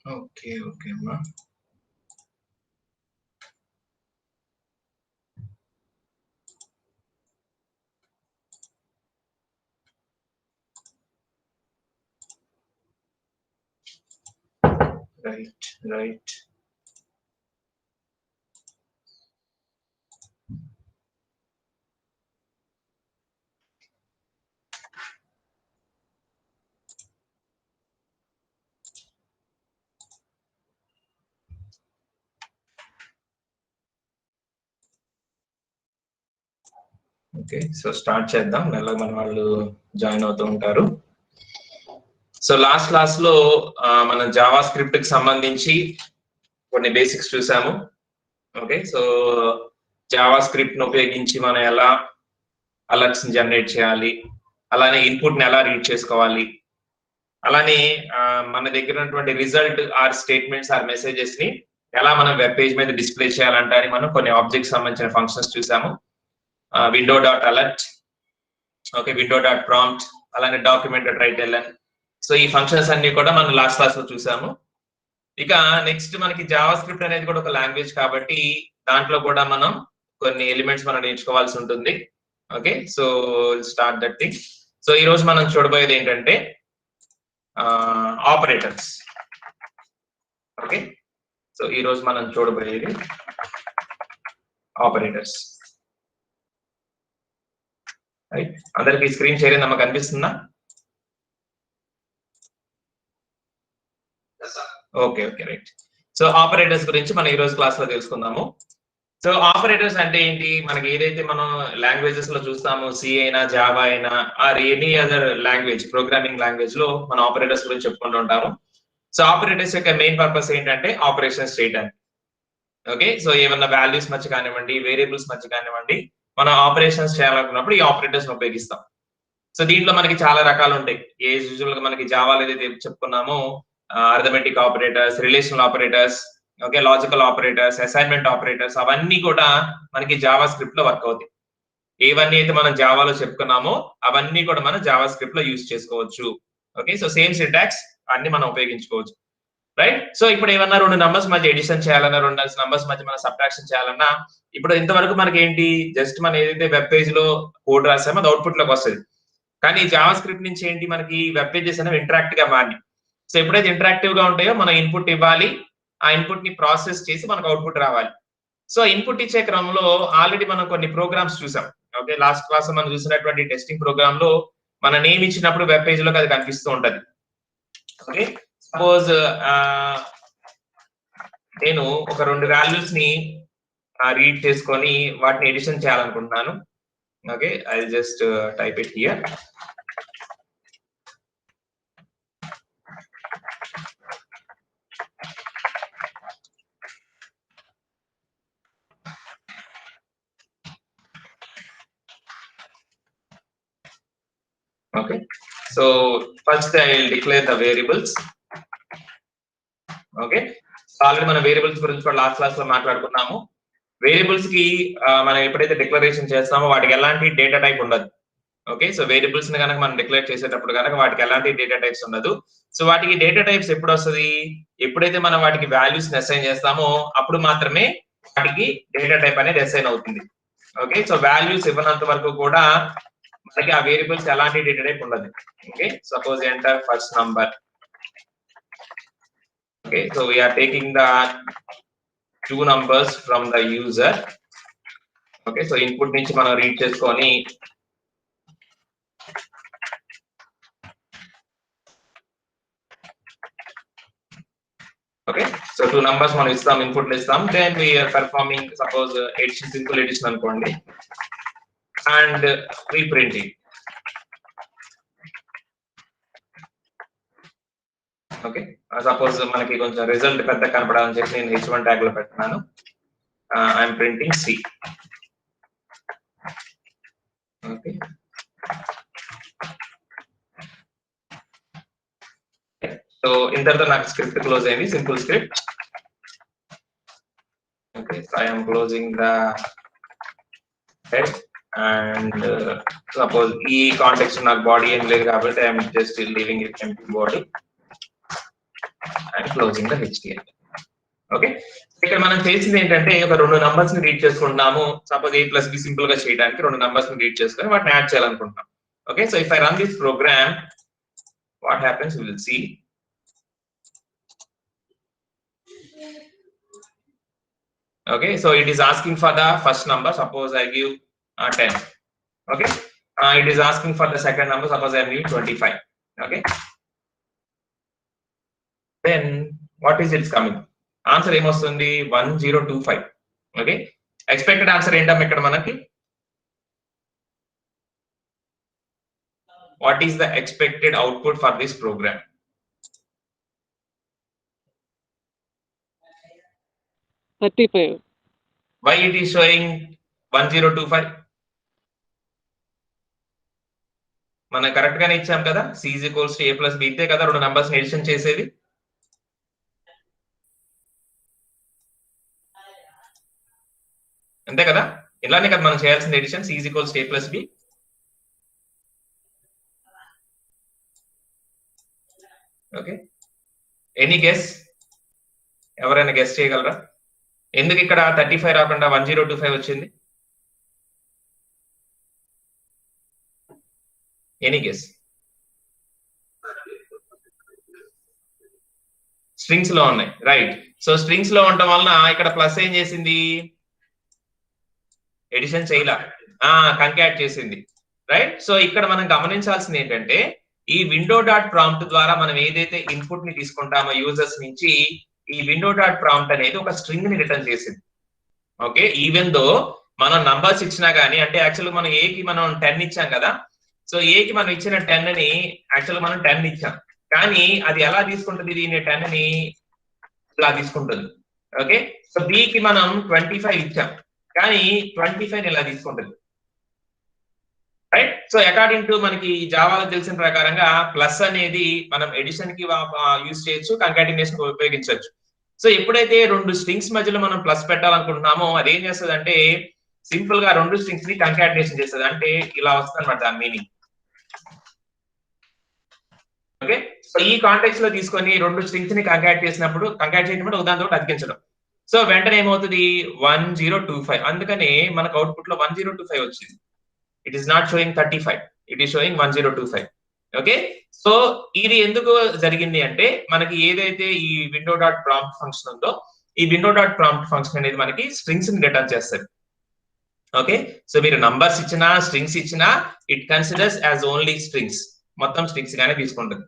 Okay. Okay అమ్మా. Right. Okay. So start చేద్దాం. మెల్లగా మన వాళ్ళు జాయిన్ అవుతూ ఉంటారు. సో లాస్ట్ క్లాస్‌లో మనం జావా స్క్రిప్ట్‌కి సంబంధించి కొన్ని బేసిక్స్ చూసాము. ఓకే. సో జావా స్క్రిప్ట్‌ని ఉపయోగించి మనం ఎలా అలర్ట్స్‌ని జనరేట్ చేయాలి, అలానే ఇన్‌పుట్‌ని ఎలా రీడ్ చేసుకోవాలి, అలానే మన దగ్గర ఉన్నటువంటి రిజల్ట్ ఆర్ స్టేట్మెంట్స్ ఆర్ మెసేజెస్‌ని ఎలా మనం వెబ్ పేజ్ మీద డిస్‌ప్లే చేయాలంటారని మనం కొన్ని ఆబ్జెక్ట్స్ సంబంధించిన ఫంక్షన్స్ చూసాము. Window dot alert, okay, window dot prompt, అలానే document dot write ln. So ఈ ఫంక్షన్స్ అన్ని కూడా మనం లాస్ట్ క్లాస్‌లో చూసాము. ఇక నెక్స్ట్ మనకి జావా స్క్రిప్ట్ అనేది కూడా ఒక లాంగ్వేజ్ కాబట్టి దాంట్లో కూడా మనం కొన్ని ఎలిమెంట్స్ మనం నేర్చుకోవాల్సి ఉంటుంది. Okay. So start that thing. So ఈ రోజు మనం చూడబోయేది ఏంటంటే ఆపరేటర్స్. ఓకే. సో ఈ రోజు మనం చూడబోయేది ఆపరేటర్స్. రైట్. అందరికి స్క్రీన్ షేర్ అయింది నమ్మకం కనిపిస్తుందా? Okay. Okay. Right. So operators గురించి మనం ఈ రోజు క్లాస్ లో తెలుసుకుందాము. సో ఆపరేటర్స్ అంటే ఏంటి? మనకి ఏదైతే మనం లాంగ్వేజెస్ లో చూస్తామో సి అయినా జావా అయినా or any other language programming language లో మన ఆపరేటర్స్ గురించి చెప్పుకుంటూ ఉంటాము. సో ఆపరేటర్స్ యొక్క మెయిన్ పర్పస్ ఏంటంటే ఆపరేషన్స్ చేయడానికి. ఓకే. సో ఏమన్నా వాల్యూస్ మధ్య కానివ్వండి, వేరియబుల్స్ మధ్య కానివ్వండి, మనం ఆపరేషన్స్ చేయాలనుకున్నప్పుడు ఈ ఆపరేటర్స్ ఉపయోగిస్తాం. సో దీంట్లో మనకి చాలా రకాలు ఉంటాయి. యూజువల్ గా మనకి జావాలో ఏదైతే చెప్పుకున్నామో arithmetic operators, relational operators, okay, logical operators, assignment operators అవన్నీ కూడా మనకి జావా స్క్రిప్ట్ లో వర్క్ అవుతాయి. ఏవన్నీ అయితే మనం జావాలో చెప్పుకున్నామో అవన్నీ కూడా మనం జావా స్క్రిప్ట్ లో యూజ్ చేసుకోవచ్చు. ఓకే. సో సేమ్ సింటాక్స్ అన్ని మనం ఉపయోగించుకోవచ్చు. రైట్. సో ఇప్పుడు ఏమన్నా 2 నంబర్స్ మధ్య ఎడిషన్ చేయాలన్నా, 2 నంబర్స్ మధ్య మనం సబ్ట్రాక్షన్ చేయాలన్నా, ఇప్పుడు ఇంతవరకు మనకి ఏంటి జస్ట్ మనం ఏదైతే వెబ్ పేజ్ లో కోడ్ రాసామో అది అవుట్‌పుట్ లోకి వస్తది. కానీ జావా స్క్రిప్ట్ నుంచి ఏంటి మనకి వెబ్ పేజెస్ అనేవి ఇంటరాక్టివ్ గా మారి. సో ఎప్పుడైతే ఇంటరాక్టివ్ గా ఉంటాయో మనం ఇన్పుట్ ఇవ్వాలి. ఆ ఇన్పుట్ ని ప్రాసెస్ చేసి మనకు అవుట్‌పుట్ రావాలి. సో ఇన్పుట్ ఇచ్చే క్రమంలో ఆల్రెడీ మనం కొన్ని ప్రోగ్రామ్స్ చూసాం. ఓకే. లాస్ట్ క్లాస్ మనం చూసినటువంటి టెస్టింగ్ ప్రోగ్రామ్ లో మన నేమ్ ఇచ్చినప్పుడు వెబ్ పేజ్ లోకి అది కనిపిస్తూ ఉంటది. ఓకే. సపోజ్ నేను ఒక 2 వాల్యూస్ ని రీడ్ చేసుకొని వాటిని ఎడిషన్ చేయాలనుకుంటున్నాను. Okay. I will just type it here. Okay. So first I will declare the variables. Okay. Already మనం వేరియబుల్స్ గురించి కూడా లాస్ట్ క్లాస్ లో మాట్లాడుకున్నాము. వేరియబుల్స్ కి మనం ఎప్పుడైతే డిక్లరేషన్ చేస్తామో వాటికి ఎలాంటి డేటా టైప్ ఉండదు. ఓకే. సో వేరియబుల్స్ ని కనుక మనం డిక్లేర్ చేసేటప్పుడు కనుక వాటికి ఎలాంటి డేటా టైప్స్ ఉండదు. సో వాటికి డేటా టైప్స్ ఎప్పుడు వస్తుంది? ఎప్పుడైతే మనం వాటికి వాల్యూస్ ని అసైన్ చేస్తామో అప్పుడు మాత్రమే వాటికి డేటా టైప్ అనేది అసైన్ అవుతుంది. ఓకే. సో వాల్యూస్ ఇవ్వనంత వరకు కూడా మనకి ఆ వేరియబుల్స్ ఎలాంటి డేటా టైప్ ఉండదు. Okay. Suppose enter first number. Okay, so we are taking the 2 numbers from the user. Okay, so input నుంచి మనం రీడ్ చేసుకొని okay, so 2 numbers మనం ఇస్తాం, ఇన్పుట్ ఇస్తాం, then we are performing suppose addition, simple addition అనుకోండి and we print it. Okay. Suppose మనకి కొంచెం result పెద్ద కనపడాలని చెప్పి నేను h1 ట్యాగ్ లో పెడుతున్నాను. I'm printing C. Okay. So ఇంతటితో నాకు స్క్రిప్ట్ క్లోజ్ అయింది, simple script. Okay. So I'm closing the head and suppose ఈ కాంటెక్స్ట్ నాకు బాడీ ఏం లేదు కాబట్టి I'm just leaving it empty body. And closing the HTML. Okay, ఇక్కడ మనం చేసింది ఏంటంటే ఒక రెండు నంబర్స్ ని రీడ్ చేసుకుంటున్నాము. Suppose a plus b simple గా చేయడానికి రెండు నంబర్స్ ని రీడ్ చేసుకొని వాటిని యాడ్ చేయాలనుకుంటున్నాం. Okay, so if I run this program, what happens we will see. Okay, so it is asking for the first number. Suppose I give 10. Okay, it is asking for the second number. Suppose I give 25. Okay, then what is it coming? Answer em vastundi 1025. Okay, expected answer entam ikkada manaki. What is the expected output for this program? 35. Why it is showing 1025? మనం correct గానే ఇచ్చాం కదా, c is equals to a plus b ఇతే కదా రెండు numbers ని edition చేసేది. అంతే కదా, ఇలానే కదా మనం చేయాల్సిన addition, c is equals to a plus b. Okay, any guess? ఎవరైనా గెస్ చేయగలరా ఎందుకు ఇక్కడ 35 రాకుండా 1025 వచ్చింది? Any guess? స్ట్రింగ్స్ లో ఉన్నాయి, రైట్. సో స్ట్రింగ్స్ లో ఉండటం వలన ఇక్కడ ప్లస్ ఏం చేసింది? ఎడిషన్ చేయలా, కంకాట్ చేసింది, రైట్. సో ఇక్కడ మనం గమనించాల్సింది ఏంటంటే ఈ విండో డాట్ ప్రాంప్ట్ ద్వారా మనం ఏదైతే ఇన్పుట్ ని తీసుకుంటామో యూజర్స్ నుంచి, ఈ విండో డాట్ ప్రాంప్ట్ అనేది ఒక స్ట్రింగ్ ని రిటర్న్ చేసింది. ఓకే, ఈవెన్ దో మనం నంబర్స్ ఇచ్చినా గానీ, అంటే యాక్చువల్గా మనం ఏ కి మనం 10 ఇచ్చాం కదా, సో ఏ కి మనం ఇచ్చిన 10 ని యాక్చువల్గా మనం 10 ఇచ్చాం, కానీ అది ఎలా తీసుకుంటుంది? దీని 10 ని ఇలా తీసుకుంటుంది. ఓకే, సో బి కి మనం 25 ఇచ్చాం, కానీ 25 ఇలా తీసుకుంటుంది, రైట్. సో అకార్డింగ్ టు మనకి జావాలో తెలిసిన ప్రకారంగా ప్లస్ అనేది మనం ఎడిషన్ కి యూజ్ చేయొచ్చు, కంకాటినేషన్ కి ఉపయోగించవచ్చు. సో ఎప్పుడైతే రెండు స్ట్రింగ్స్ మధ్యలో మనం ప్లస్ పెట్టాలనుకుంటున్నామో అది ఏం చేస్తుంది అంటే సింపుల్ గా రెండు స్ట్రింగ్స్ ని కంకాటినేషన్ చేస్తుంది, అంటే ఇలా వస్తుంది అనమాట దాని మీనింగ్. ఓకే, సో ఈ కాంటెక్స్ట్ లో తీసుకొని రెండు స్ట్రింగ్స్ ని కంకాట్ చేసినప్పుడు ఉదాహరణతో అతికించడం. సో వెంటనే ఏమవుతుంది? 1025. అందుకనే మనకు అవుట్పుట్ లో 1025 వచ్చింది. It is not showing 35, it is showing 1025. Okay, so ఇది ఎందుకు జరిగింది అంటే మనకి ఏదైతే ఈ విండో డాట్ ప్రాంప్ట్ ఫంక్షన్ ఉందో, ఈ విండో డాట్ ప్రాంప్ట్ ఫంక్షన్ అనేది మనకి స్ట్రింగ్స్ ని రిటర్న్ చేస్తుంది. ఓకే, సో మీరు నంబర్స్ ఇచ్చినా స్ట్రింగ్స్ ఇచ్చినా it considers as only strings, మొత్తం స్ట్రింగ్స్ గానే తీసుకుంటుంది.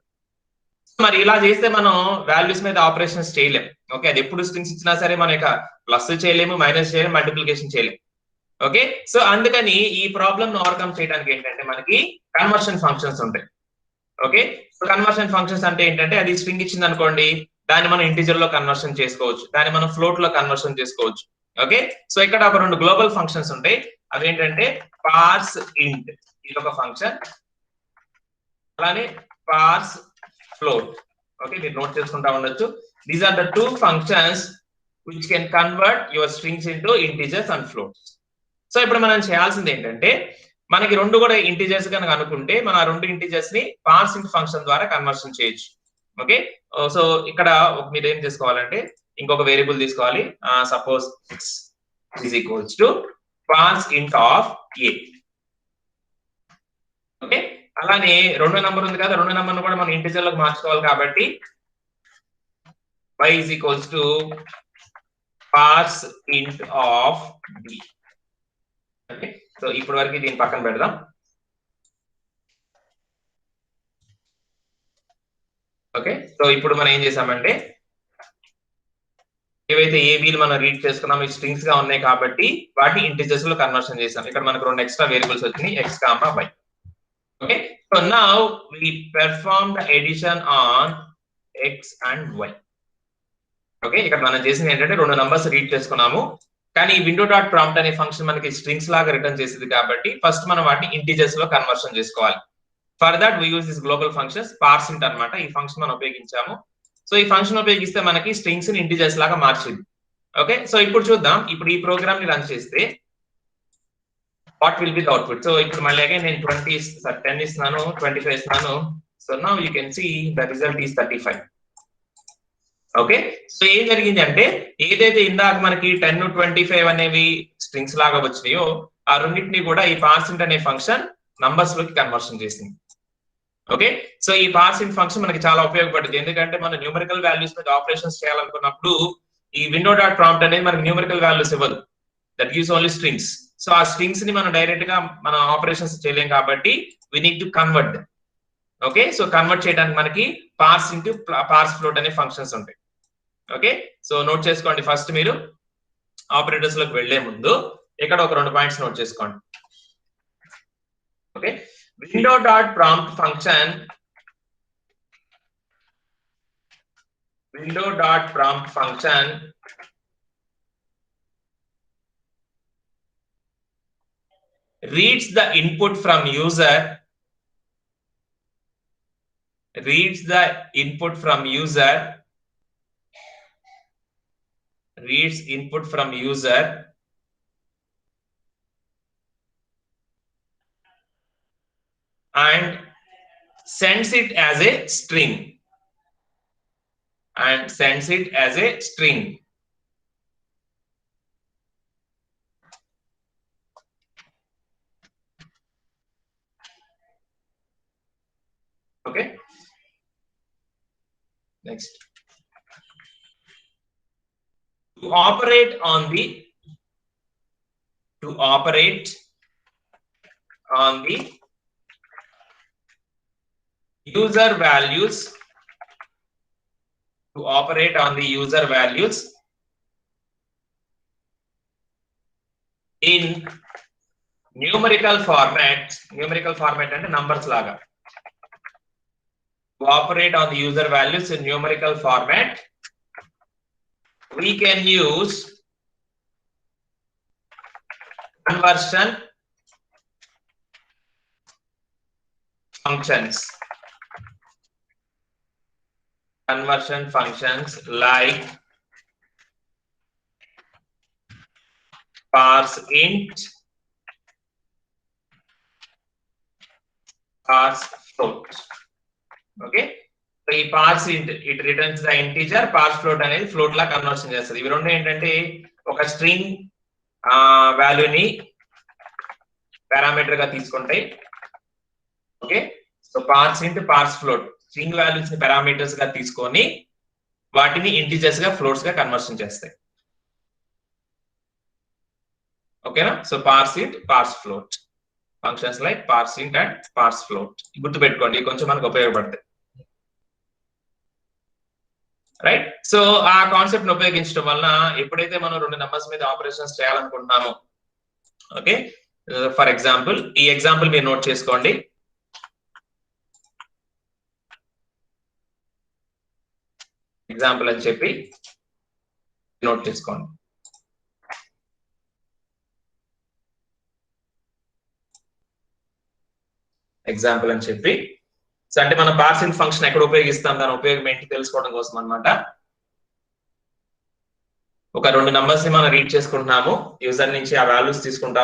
మరి ఇలా చేస్తే మనం వాల్యూస్ మీద ఆపరేషన్స్ చేయలేం. ఓకే, అది ఎప్పుడు స్ట్రింగ్స్ ఇచ్చినా సరే మన యొక్క ప్లస్ చేయలేము, మైనస్ చేయలేము, మల్టిప్లికేషన్ చేయలేము. ఓకే, సో అందుకని ఈ ప్రాబ్లమ్ ను ఓవర్కమ్ చేయడానికి ఏంటంటే మనకి కన్వర్షన్ ఫంక్షన్స్ ఉంటాయి. ఓకే, సో కన్వర్షన్ ఫంక్షన్స్ అంటే ఏంటంటే అది స్ట్రింగ్ ఇచ్చింది అనుకోండి, దాన్ని మనం ఇంటిజర్ లో కన్వర్షన్ చేసుకోవచ్చు, దాన్ని మనం ఫ్లోట్ లో కన్వర్షన్ చేసుకోవచ్చు. ఓకే, సో ఇక్కడ ఒక రెండు గ్లోబల్ ఫంక్షన్స్ ఉంటాయి, అవి ఏంటంటే పార్స్ ఇంట్, ఇది ఒక ఫంక్షన్, అలానే పార్స్ ఫ్లోట్. ఓకే, మీరు నోట్ చేసుకుంటా ఉండొచ్చు. These are the two functions which can convert your strings into integers and floats. So ఇప్పుడు మనం చేయాల్సింది ఏంటంటే మనకి రెండు కూడా ఇంటిజర్స్ కనుక అనుకుంటే మనం ఆ రెండు ఇంటిజర్స్ ని పార్స్ ఇంట్ ఫంక్షన్ ద్వారా కన్వర్షన్ చేయొచ్చు. ఓకే, సో ఇక్కడ మీరు ఏం చేసుకోవాలంటే ఇంకొక వేరియబుల్ తీసుకోవాలి. Suppose x is equals to parse int of a. Okay, అలానే రెండో నంబర్ ఉంది కదా, రెండో నంబర్ కూడా మనం ఇంటిజర్ లోకి మార్చుకోవాలి కాబట్టి y is equals to parse int of b. Okay, so ఇప్పటి వరకు దీన్ని పక్కన పెడదాం. ఓకే, సో ఇప్పుడు మనం ఏం చేసామంటే ఏవైతే ఏబీలు మనం రీడ్ చేసుకున్నాం ఈ స్ట్రింగ్స్ గా ఉన్నాయి కాబట్టి వాటి ఇంటిజర్స్ లో కన్వర్షన్ చేసాం. ఇక్కడ మనకు రెండు ఎక్స్ట్రా వేరియబుల్స్ వచ్చినాయి, x, y. Okay, so now we perform the addition on x and y. Okay, ఇక్కడ మనం చేసింది ఏంటంటే రెండు నంబర్స్ రీడ్ చేసుకున్నాము, కానీ ఈ విండో డాట్ ప్రాంప్ట్ అనే ఫంక్షన్ మనకి స్ట్రింగ్స్ లాగా రిటర్న్ చేసింది కాబట్టి ఫస్ట్ మనం వాటిని ఇంటిజర్స్ లో కన్వర్షన్ చేసుకోవాలి. For that we use this global functions, parse int అన్నమాట. ఈ ఫంక్షన్ మనం ఉపయోగించాము. సో ఈ ఫంక్షన్ ఉపయోగిస్తే మనకి స్ట్రింగ్స్ ని ఇంటిజర్స్ లాగా మార్చింది. ఓకే, సో ఇప్పుడు చూద్దాం, ఇప్పుడు ఈ ప్రోగ్రామ్ ని రన్ చేస్తే what will be the output. So ఇప్పుడు మళ్ళీ నేను 10 ఇస్తున్నాను, 25 ఇస్తున్నాను. So now you can see the result is 35. Okay, so ఏం జరిగింది అంటే ఏదైతే ఇందాక మనకి 10 25 అనేవి స్ట్రింగ్స్ లాగా వచ్చినాయో ఆ రెండింటిని కూడా ఈ పార్సింట్ అనే ఫంక్షన్ నంబర్స్ లోకి కన్వర్షన్ చేసింది. ఓకే, సో ఈ పార్సింట్ ఫంక్షన్ మనకి చాలా ఉపయోగపడుతుంది. ఎందుకంటే మనం న్యూమరికల్ వాల్యూస్ మీద ఆపరేషన్స్ చేయాలనుకున్నప్పుడు ఈ విండో డాట్ ప్రాంప్ట్ అనేది మనకి న్యూమరికల్ వాల్యూస్ ఇవ్వదు, that gives only strings. So ఆ స్ట్రింగ్స్ ని మనం డైరెక్ట్ గా మనం ఆపరేషన్స్ చేయలేం కాబట్టి we need to convert. Okay, so convert చేయడానికి మనకి పార్స్ ఇంటూ పార్స్ ఫ్లోట్ అనే ఫంక్షన్స్ ఉంటాయి. ఓకే, సో నోట్ చేసుకోండి. ఫస్ట్ మీరు ఆపరేటర్స్ లోకి వెళ్లే ముందు ఇక్కడ ఒక 2 పాయింట్స్ నోట్ చేసుకోండి. Okay, window dot prompt function reads the input from user and sends it as a string. Okay, next, to operate on the user values in numerical format అంటే numbers లాగా. To operate on the user values in numerical format, we can use conversion functions like parseInt, parsefloat. Okay, so ఈ parseInt it returns the integer, parsefloat అనేది float లా conversion చేస్తుంది. ఇవి రెండు ఏంటంటే ఒక string వాల్యూని పారామీటర్ గా తీసుకుంటాయి. Okay, so parseInt, parsefloat string values ని పారామీటర్స్ గా తీసుకొని వాటిని ఇంటిజర్స్ గా ఫ్లోట్స్ గా కన్వర్షన్ చేస్తాయి. ఓకేనా, so parseInt, parsefloat functions like parseInt and parsefloat గుర్తుపెట్టుకోండి, కొంచెం మనకు ఉపయోగపడతాయి. రైట్, సో ఆ కాన్సెప్ట్ ని ఉపయోగించడం వలన ఎప్పుడైతే మనం 2 నంబర్స్ మీద ఆపరేషన్స్ చేయాలనుకుంటున్నామో, ఓకే, ఫర్ ఎగ్జాంపుల్ ఈ ఎగ్జాంపుల్ మీరు నోట్ చేసుకోండి. ఎగ్జాంపుల్ అని చెప్పి నోట్ చేసుకోండి. ఎగ్జాంపుల్ అని చెప్పి, సో అంటే మనం పార్సింట్ ఫంక్షన్ ఎక్కడ ఉపయోగిస్తాం, దాని ఉపయోగం ఏంటి తెలుసుకోవడం కోసం అన్నమాట. ఒక 2 నంబర్స్ ని మనం రీడ్ చేసుకుంటున్నాము, యూజర్ నుంచి ఆ వాల్యూస్ తీసుకున్న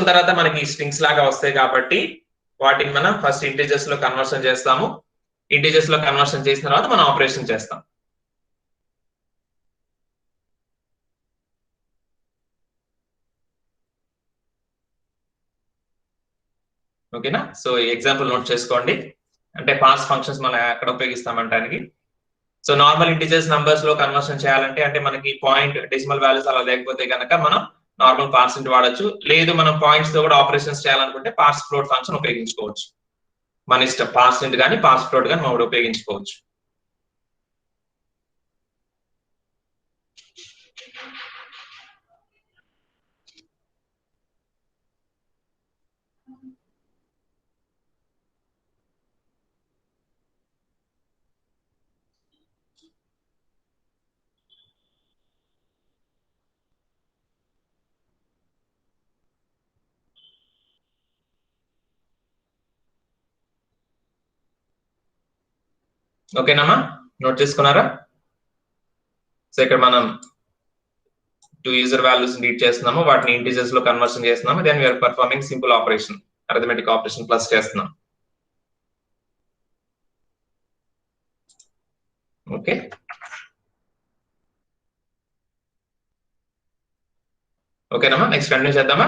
తర్వాత మనకి స్ట్రింగ్స్ లాగా వస్తాయి కాబట్టి వాటిని మనం ఫస్ట్ ఇంటిజర్స్ లో కన్వర్షన్ చేస్తాము. ఇంటిజర్స్ లో కన్వర్షన్ చేసిన తర్వాత మనం ఆపరేషన్ చేస్తాం. ఓకేనా, సో ఈ ఎగ్జాంపుల్ నోట్ చేసుకోండి. అంటే పార్స్ ఫంక్షన్స్ మనం ఎక్కడ ఉపయోగిస్తామంటానికి. సో నార్మల్ ఇంటిజర్స్ నంబర్స్ లో కన్వర్షన్ చేయాలంటే అంటే మనకి పాయింట్ డెసిమల్ వాల్యూస్ అలా లేకపోతే కనుక మనం నార్మల్ పార్సింట్ వాడచ్చు. లేదు మనం పాయింట్స్ తో కూడా ఆపరేషన్స్ చేయాలనుకుంటే parsefloat ఫంక్షన్ ఉపయోగించుకోవచ్చు. మన ఇష్టం, పార్సింట్ కానీ parsefloat కానీ మనం ఉపయోగించుకోవచ్చు. ఓకేనమ్మా, నోట్ చేసుకున్నారా? సో ఇక్కడ మనం 2 యూజర్ వాల్యూస్ రీడ్ చేస్తున్నాము, వాటిని ఇంటిజర్స్ లో కన్వర్షన్ చేస్తున్నాము. Then we're performing simple operation, arithmetic operation plus చేస్తున్నాం. ఓకే, ఓకేనమ్మా, నెక్స్ట్ కంటిన్యూ చేద్దామా?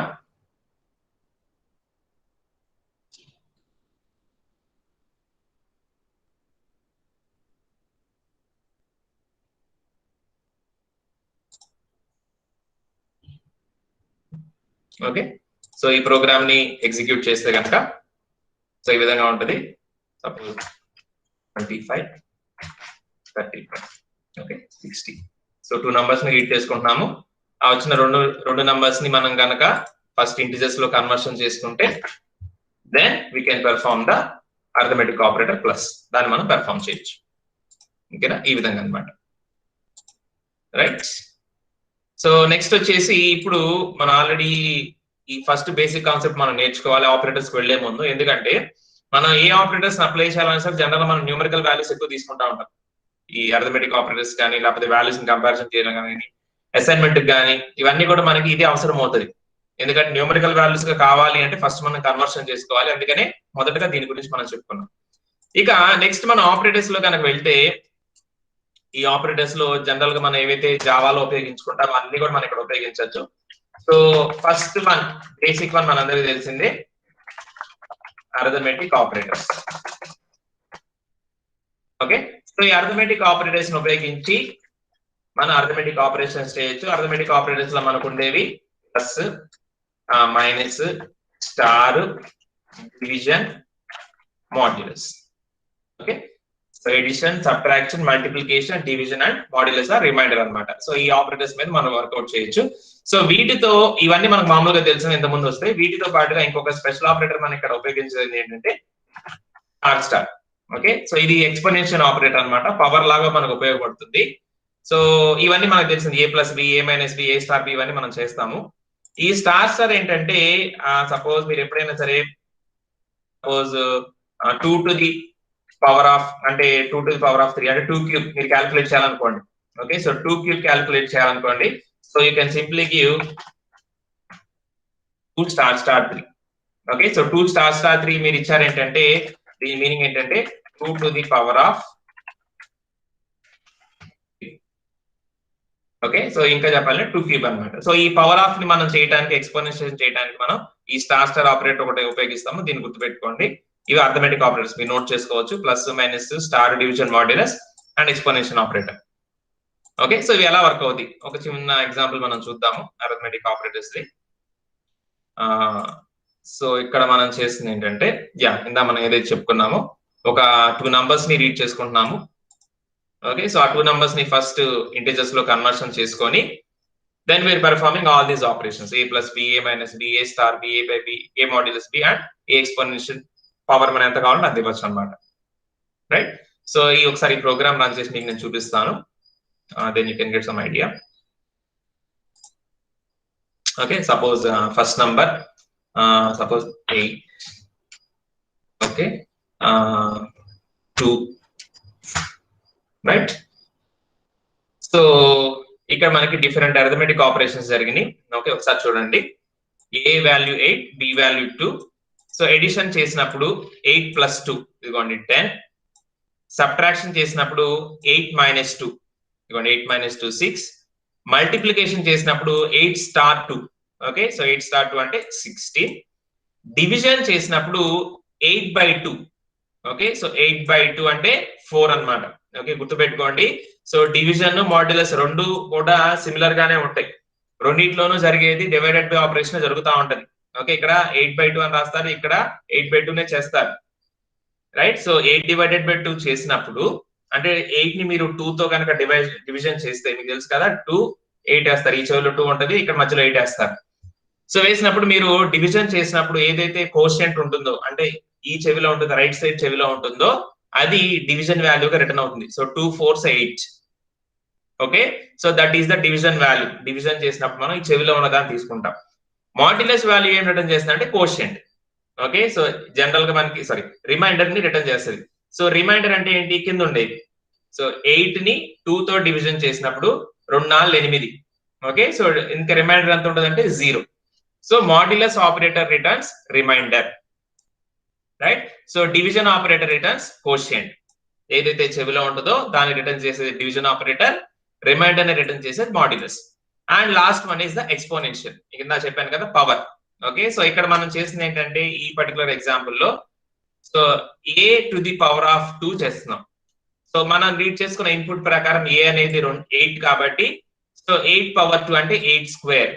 ఓకే, సో ఈ ప్రోగ్రామ్ ని ఎగ్జిక్యూట్ చేస్తే కనుక సో ఈ విధంగా ఉంటుంది. Suppose 25 35 okay 60. సో 2 నంబర్స్ ని రీడ్ చేసుకుంటున్నాము. ఆ వచ్చిన రెండు నంబర్స్ ని మనం గనక ఫస్ట్ ఇంటిజర్స్ లో కన్వర్షన్ చేసుకుంటే then we can perform the arithmetic operator plus, దాన్ని మనం పెర్ఫార్మ్ చేయొచ్చు. ఓకేనా, ఈ విధంగా అన్నమాట. రైట్, సో నెక్స్ట్ వచ్చేసి ఇప్పుడు మనం ఆల్రెడీ ఈ ఫస్ట్ బేసిక్ కాన్సెప్ట్ మనం నేర్చుకోవాలి ఆపరేటర్స్ కి వెళ్లే ముందు. ఎందుకంటే మనం ఏ ఆపరేటర్స్ అప్లై చేయాలని సరే జనరల్ మనం న్యూమరికల్ వాల్యూస్ ఎక్కువ తీసుకుంటా ఉంటాం. ఈ అర్థమెటిక్ ఆపరేటర్స్ కానీ లేకపోతే వాల్యూస్ ని కంపారిజన్ చేయడం కానీ అసైన్మెంట్ కానీ ఇవన్నీ కూడా మనకి ఇది అవసరం అవుతుంది. ఎందుకంటే న్యూమరికల్ వాల్యూస్ గా కావాలి అంటే ఫస్ట్ మనం కన్వర్షన్ చేసుకోవాలి. అందుకనే మొదటగా దీని గురించి మనం చెప్పుకున్నాం. ఇక నెక్స్ట్ మనం ఆపరేటర్స్ లో కనుక వెళ్తే ఈ ఆపరేటర్స్ లో జనరల్ గా మనం ఏవైతే జావాలో ఉపయోగించుకుంటామో అన్ని కూడా మనం ఇక్కడ ఉపయోగించవచ్చు. So first one basic one మనందరికీ తెలిసిందే అర్థమెటిక్ ఆపరేటర్స్. ఓకే, సో ఈ అర్థమెటిక్ ఆపరేటర్స్ ని ఉపయోగించి మన అర్థమెటిక్ ఆపరేషన్స్ చేయొచ్చు. అర్థమెటిక్ ఆపరేటర్స్ లో మనకు ఉండేవి plus, minus, star, division, modulus. Okay, so addition, subtraction, multiplication, division and modulus or remainder అన్నమాట. సో ఈ ఆపరేటర్స్ మీద మనం వర్కౌట్ చేయొచ్చు. సో వీటితో ఇవన్నీ మనకు మామూలుగా తెలిసిన ఇంత ముందు వస్తాయి. వీటితో పాటుగా ఇంకొక స్పెషల్ ఆపరేటర్ మనం ఇక్కడ ఉపయోగించేది ఏంటంటే ఆర్ స్టార్. ఓకే, సో ఇది ఎక్స్పోనెన్షియల్ ఆపరేటర్ అన్నమాట, పవర్ లాగా మనకు ఉపయోగపడుతుంది. సో ఇవన్నీ మనకు తెలిసింది ఏ plus b, a minus b, a star B ఇవన్నీ మనం చేస్తాము. ఈ స్టార్ ఏంటంటే సపోజ్ మీరు ఎప్పుడైనా సరే suppose 2 to the power of అంటే 2 to the power of 3 అంటే 2 క్యూబ్ మీరు క్యాలిక్యులేట్ చేయాలనుకోండి. ఓకే, సో 2 క్యూబ్ క్యాలిక్యులేట్ చేయాలనుకోండి. So you can simply give 2 star 3. Okay, so 2 star 3 మీరు ఇచ్చారేంటంటే దీని మీనింగ్ ఏంటంటే 2 to the power of. Okay, so ఇంకా చెప్పాలంటే 2 క్యూబ్ అన్నమాట. సో ఈ పవర్ ఆఫ్ ని మనం చేయడానికి ఎక్స్పోనెన్షియల్ చేయడానికి మనం ఈ స్టార్ ఆపరేటర్ ఒకటి ఉపయోగిస్తాము. దీన్ని గుర్తుపెట్టుకోండి. ఇవి అర్థమెటిక్ ఆపరేటర్స్ మీరు నోట్ చేసుకోవచ్చు. Plus, minus, star, division, modulus and exponential operator. Okay, so ఇవి ఎలా వర్క్ అవుతాయి ఒక చిన్న ఎగ్జాంపుల్ మనం చూద్దాము అర్థమెటిక్ ఆపరేటర్స్ ది. సో ఇక్కడ మనం చేస్తుంది ఏంటంటే ఇందా మనం ఏదైతే చెప్పుకున్నామో ఒక 2 నంబర్స్ ని రీడ్ చేసుకుంటున్నాము. ఓకే, సో ఆ 2 నంబర్స్ ని ఫస్ట్ ఇంటిజర్స్ లో కన్వర్షన్ చేసుకొని then we're performing all these operations a plus b, a minus b, a star b, a by b, a modulus b and a exponential power మనం ఎంత కావాలంటే అది ఇవ్వచ్చు అనమాట. రైట్, సో ఈ ఒకసారి ప్రోగ్రామ్ రన్ చేసి మీకు నేను చూపిస్తాను. Then you can get some idea. Okay, suppose first number suppose 8. Okay, 2. Right, so ఇక్కడ మనకి డిఫరెంట్ అర్థమెటిక్ ఆపరేషన్స్ జరిగినాయి. ఓకే, ఒకసారి చూడండి. A value 8, b value 2. So addition చేసినప్పుడు 8 ప్లస్ 2 ఇదిగోండి 10. సబ్ట్రాక్షన్ చేసినప్పుడు 8 మైనస్ 2 ఇదిగోండి 8 మైనస్ 2 6. మల్టిప్లికేషన్ చేసినప్పుడు 8 స్టార్ 2. ఓకే, సో 8 స్టార్ 2 అంటే 16. డివిజన్ చేసినప్పుడు 8/2. ఓకే, సో 8/2 అంటే 4 అన్నమాట. ఓకే, గుర్తుపెట్టుకోండి. సో డివిజన్, మాడ్యులస్ రెండు కూడా సిమిలర్ గానే ఉంటాయి. రెండింటిలోనూ జరిగేది డివైడెడ్ బై ఆపరేషన్ జరుగుతూ ఉంటది. ఓకే, ఇక్కడ 8/2 అని రాస్తారు, ఇక్కడ 8/2 చేస్తారు. రైట్, సో 8/2 చేసినప్పుడు అంటే 8 ని మీరు 2 తో కనుక డివిజన్ చేస్తే మీకు తెలుసు కదా 2 8 వేస్తారు. ఈ చెవిలో 2 ఉంటది, ఇక్కడ మధ్యలో 8 వేస్తారు. సో వేసినప్పుడు మీరు డివిజన్ చేసినప్పుడు ఏదైతే కోషియంట్ ఉంటుందో అంటే ఈ చెవిలో ఉంటుంది, రైట్ సైడ్ చెవిలో ఉంటుందో అది డివిజన్ వాల్యూగా రిటర్న్ అవుతుంది. So 2 4s 8. Okay, so that is the division value. Division చేసినప్పుడు మనం ఈ చెవిలో ఉన్నదాన్ని తీసుకుంటాం. మాడ్యులస్ వాల్యూ ఏం రిటర్న్ చేస్తుంది అంటే కోషియంట్. ఓకే, సో జనరల్ గా మనకి రిమైండర్ ని రిటర్న్ చేస్తుంది. సో రిమైండర్ అంటే ఏంటి, కింద ఉండేది. సో 8 ని 2 తో డివిజన్ చేసినప్పుడు 2 4 8. ఓకే, సో ఇంకా రిమైండర్ ఎంత ఉంటుంది అంటే 0. So modulus operator returns remainder. Right, so division operator returns quotient. ఏదైతే చెవిలో ఉంటుందో దాన్ని రిటర్న్ చేసేది డివిజన్ ఆపరేటర్, రిమైండర్ ని రిటర్న్ చేసేది modulus. And last one is the exponential. కింద చెప్పాను కదా పవర్. ఓకే, సో ఇక్కడ మనం చేసింది ఏంటంటే ఈ పర్టికులర్ ఎగ్జాంపుల్ లో so a to the power of 2 చేస్తున్నాం. సో మనం రీడ్ చేసుకున్న ఇన్పుట్ ప్రకారం a అనేది 8 కాబట్టి సో 8 power 2 అంటే 8 స్క్వేర్.